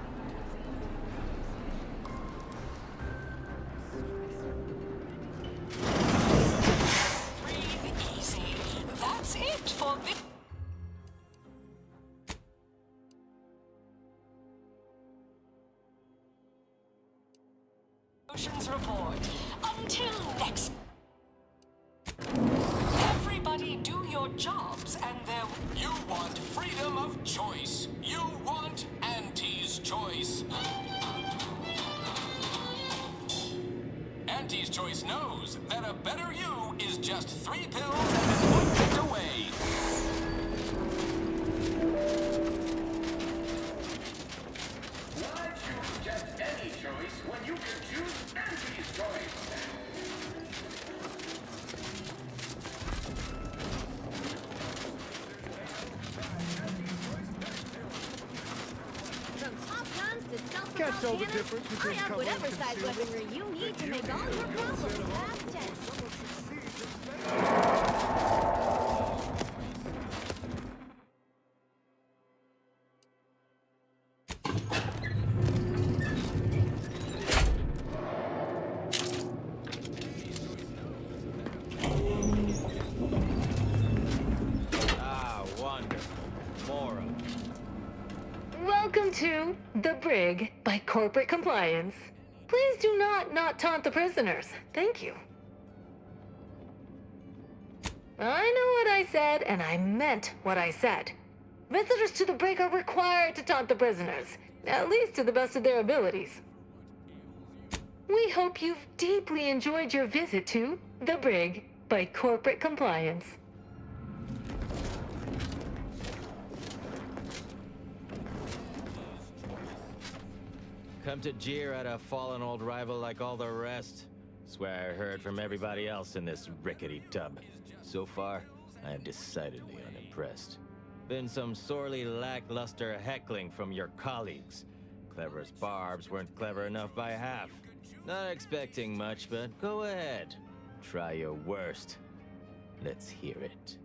Breathe easy. That's it for this. Oceans report. Until next. Everybody do your jobs and there. You want freedom of choice. You want Auntie's choice. Auntie's choice knows that a better you is just 3 pills and an ointment away. Why choose just any choice when you can choose Auntie's choice? From pop guns to self-propelled Can't tell the cannons, difference I between have cover whatever and size concealment. weaponry you need to make all your problems past tense. Ah, wonderful. More of it. Welcome to The Brig by Corporate Compliance. Please do not taunt the prisoners. Thank you. I know what I said, and I meant what I said. Visitors to the Brig are required to taunt the prisoners, at least to the best of their abilities. We hope you've deeply enjoyed your visit to The Brig by Corporate Compliance. Come to jeer at a fallen old rival like all the rest. Swear I heard from everybody else in this rickety tub. So far, I am decidedly unimpressed. Been some sorely lackluster heckling from your colleagues. Clever as barbs weren't clever enough by half. Not expecting much, but go ahead. Try your worst. Let's hear it.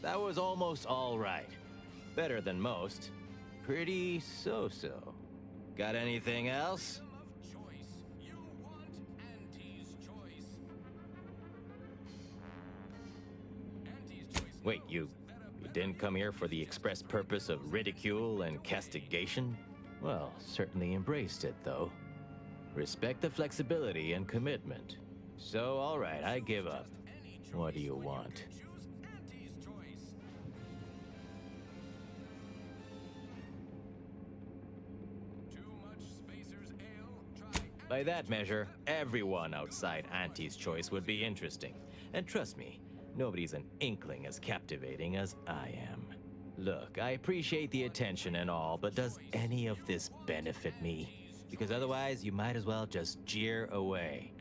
That was almost all right. Better than most. Pretty so-so. Got anything else? Wait, you didn't come here for the express purpose of ridicule and castigation? Well, certainly embraced it, though. Respect the flexibility and commitment. So, all right, I give up. What do you want? By that measure, everyone outside Auntie's choice would be interesting. And trust me, nobody's an inkling as captivating as I am. Look, I appreciate the attention and all, but does any of this benefit me? Because otherwise, you might as well just jeer away.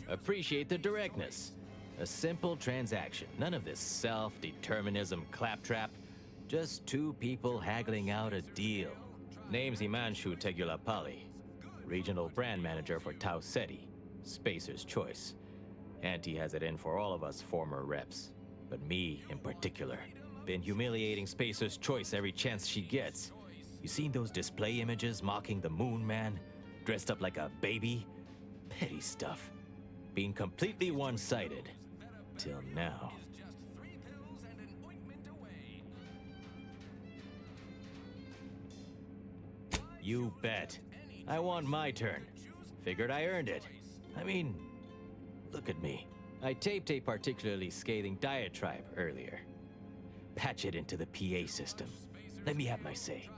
Appreciate the directness. A simple transaction. None of this self-determinism claptrap. Just two people haggling out a deal. Name's Himanshu Tegulapalli, regional brand manager for Tau Ceti, Spacer's Choice. Auntie has it in for all of us former reps. But me, in particular, been humiliating Spacer's Choice every chance she gets. You seen those display images mocking the Moon Man? Dressed up like a baby? Petty stuff. Being completely one-sided. Till now. You bet. I want my turn. Figured I earned it. I mean, look at me. I taped a particularly scathing diatribe earlier. Patch it into the PA system. Let me have my say.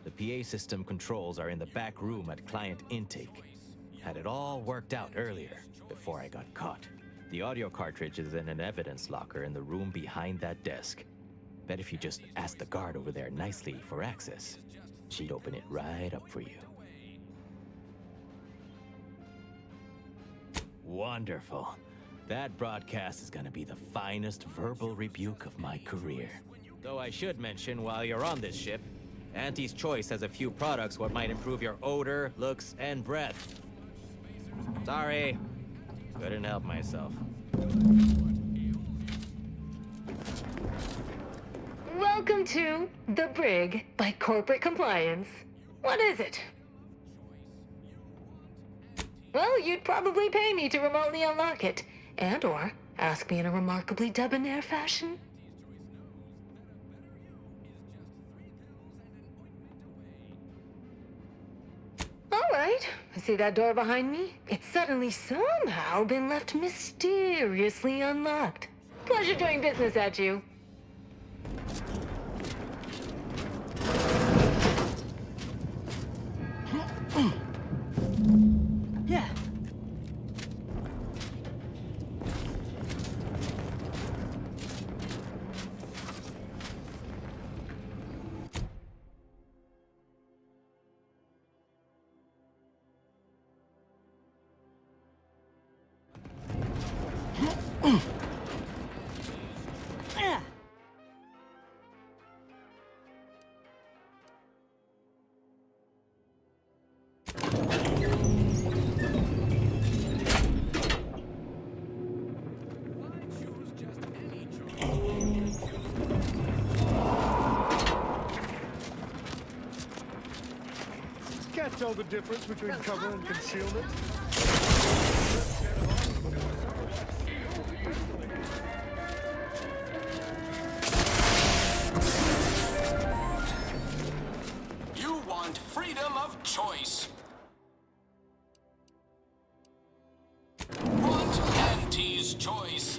The PA system controls are in the back room at client intake. Had it all worked out earlier, before I got caught. The audio cartridge is in an evidence locker in the room behind that desk. Bet if you just ask the guard over there nicely for access, she'd open it right up for you. Wonderful. That broadcast is gonna be the finest verbal rebuke of my career. Though I should mention, while you're on this ship, Auntie's Choice has a few products what might improve your odor, looks, and breath. Sorry. Couldn't help myself. Welcome to The Brig by Corporate Compliance. What is it? Well, you'd probably pay me to remotely unlock it, and/or ask me in a remarkably debonair fashion. All right, see that door behind me? It's suddenly somehow been left mysteriously unlocked. Pleasure doing business at you. Yeah. Can't tell the difference between cover and concealment. You want freedom of choice. Want Auntie's Choice.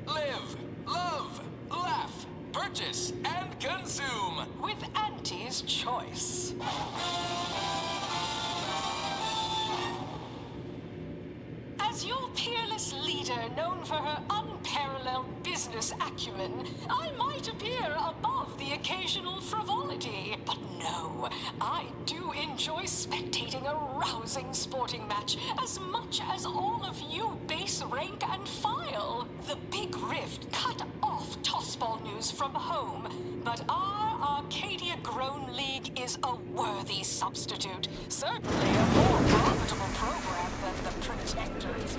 Live, love, laugh, purchase, and consume with Auntie's Choice. As your peerless leader, known for her unparalleled business acumen, I might appear above the occasional frivolity. But no, I do enjoy spectating a rousing sporting match as much as all of you base rank and file. The Big Rift cut off tossball news from home, but our Arcadia-grown league is a worthy substitute. Certainly a more profitable program than the Protectors.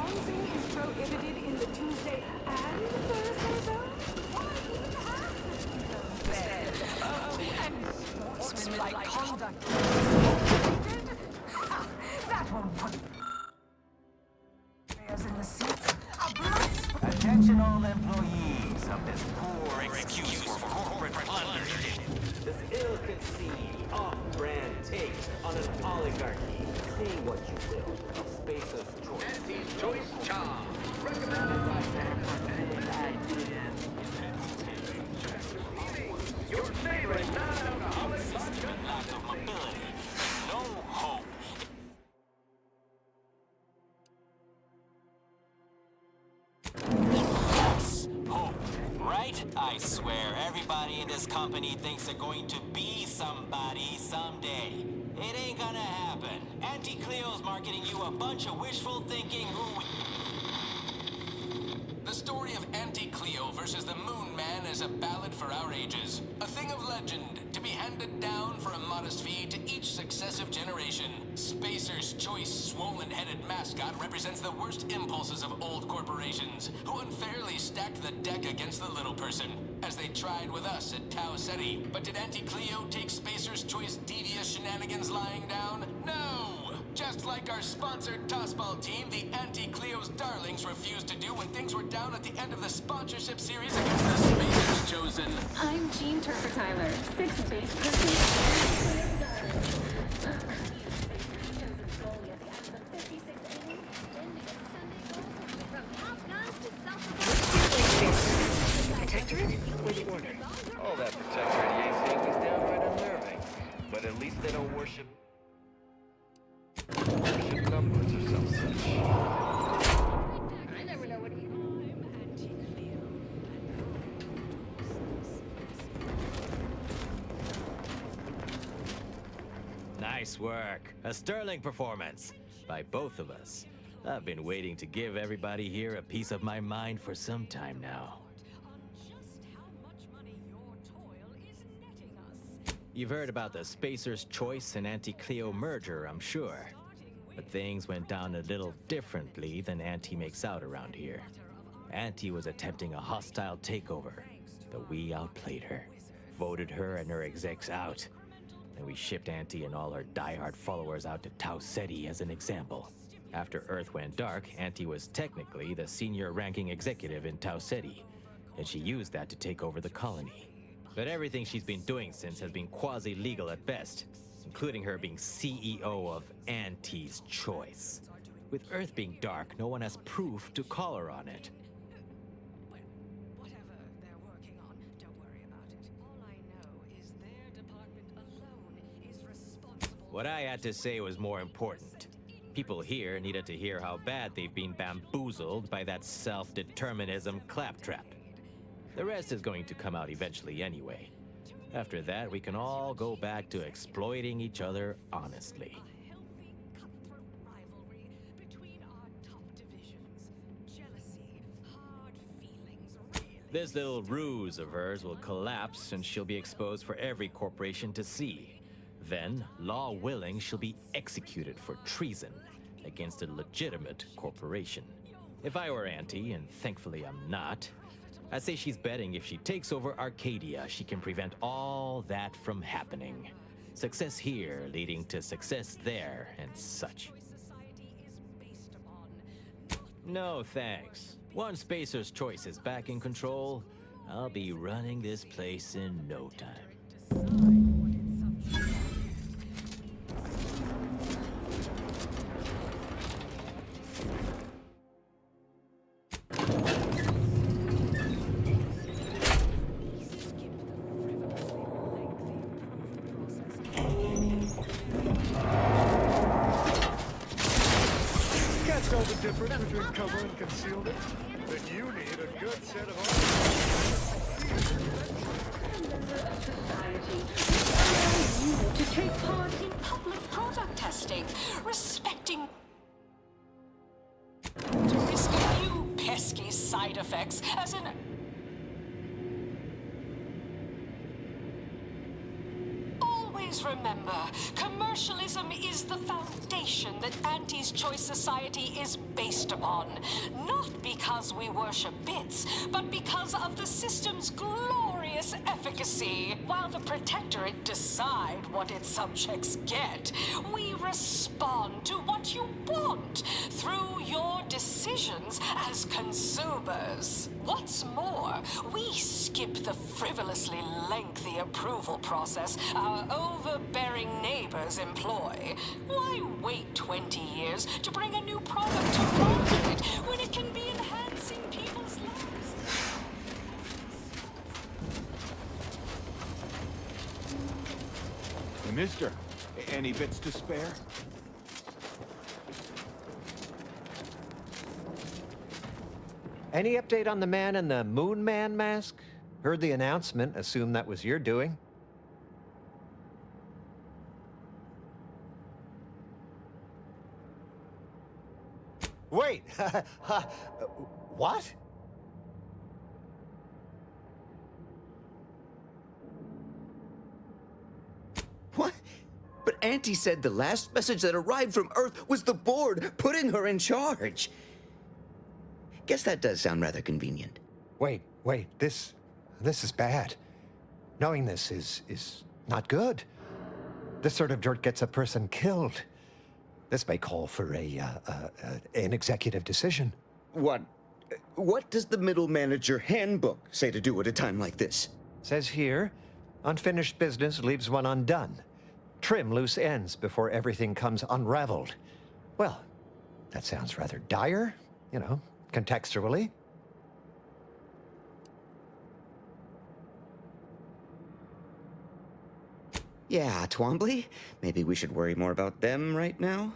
Bronzing is prohibited in the Tuesday and Thursday zone? Why even have and sportsmanlike conduct. That won't put players in the seats. Attention all employees of this poor excuse for corporate plunder. This ill-conceived, off-brand take on an oligarchy. Say what you will of Spacer's Choice. Auntie's Choice Charm. Recommended by your favorite non-alcoholic vodka. Lack of mobility. No hope. Yes, hope. Right? I swear, everybody in this company thinks they're going to be somebody someday. It ain't gonna happen. Auntie Cleo's marketing you a bunch of wishful thinking who... The story of Auntie Cleo versus the Moon Man is a ballad for our ages. A thing of legend to be handed down for a modest fee to each successive generation. Spacer's Choice swollen-headed mascot represents the worst impulses of old corporations, who unfairly stacked the deck against the little person, as they tried with us at Tau Ceti. But did Auntie Cleo take Spacer's Choice devious shenanigans lying down? No! Just like our sponsored tossball team, the Auntie Cleo's Darlings refused to do when things were down at the end of the sponsorship series against the Spacers Chosen. I'm Jean Turfer Tyler, 6th base person. All that protectorate yay-saying is downright unnerving. But at least they don't worship numbers or some such. I never know what he... Nice work. A sterling performance by both of us. I've been waiting to give everybody here a piece of my mind for some time now. You've heard about the Spacer's Choice and Auntie Cleo merger, I'm sure. But things went down a little differently than Auntie makes out around here. Auntie was attempting a hostile takeover, but we outplayed her, voted her and her execs out. And we shipped Auntie and all her diehard followers out to Tau Ceti as an example. After Earth went dark, Auntie was technically the senior ranking executive in Tau Ceti, and she used that to take over the colony. But everything she's been doing since has been quasi-legal at best, including her being CEO of Auntie's Choice. With Earth being dark, no one has proof to call her on it. What I had to say was more important. People here needed to hear how bad they've been bamboozled by that self-determinism claptrap. The rest is going to come out eventually anyway. After that, we can all go back to exploiting each other honestly. This little ruse of hers will collapse and she'll be exposed for every corporation to see. Then, law willing, she'll be executed for treason against a legitimate corporation. If I were Auntie, and thankfully I'm not, I'd say she's betting if she takes over Arcadia, she can prevent all that from happening. Success here leading to success there and such. No thanks. Once Spacer's Choice is back in control, I'll be running this place in no time. Tell the difference between cover and concealment? Then you need a good set of To take part in public product testing, respecting to risk a few pesky side effects as an Always remember, commercialism is the foundation that Auntie's Choice Society is based upon. Not because we worship bits, but because of the system's glorious efficacy. While the Protectorate decide what its subjects get, we respond to what you want through your decisions as consumers. What's more, we skip the frivolously lengthy approval process our overbearing neighbors employ. Why wait 20 years to bring a new product to market when it can be enhancing people's lives? Hey, mister, any bits to spare? Any update on the man in the Moon Man mask? Heard the announcement, assumed that was your doing. Wait! What? Auntie said the last message that arrived from Earth was the board putting her in charge. Guess that does sound rather convenient. Wait, this is bad. Knowing this is not good. This sort of dirt gets a person killed. This may call for an executive decision. What does the middle manager handbook say to do at a time like this? Says here, unfinished business leaves one undone. Trim loose ends before everything comes unraveled. Well, that sounds rather dire, you know, contextually. Yeah, Twombly. Maybe we should worry more about them right now?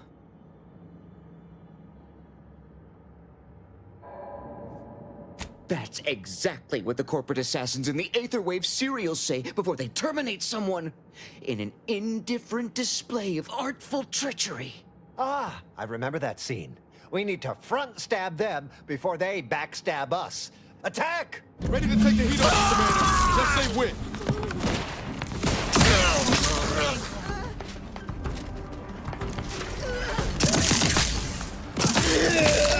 That's exactly what the corporate assassins in the Aetherwave serials say before they terminate someone. In an indifferent display of artful treachery. Ah, I remember that scene. We need to front stab them before they backstab us. Attack! Ready to take the heat off, Commander. Just say when.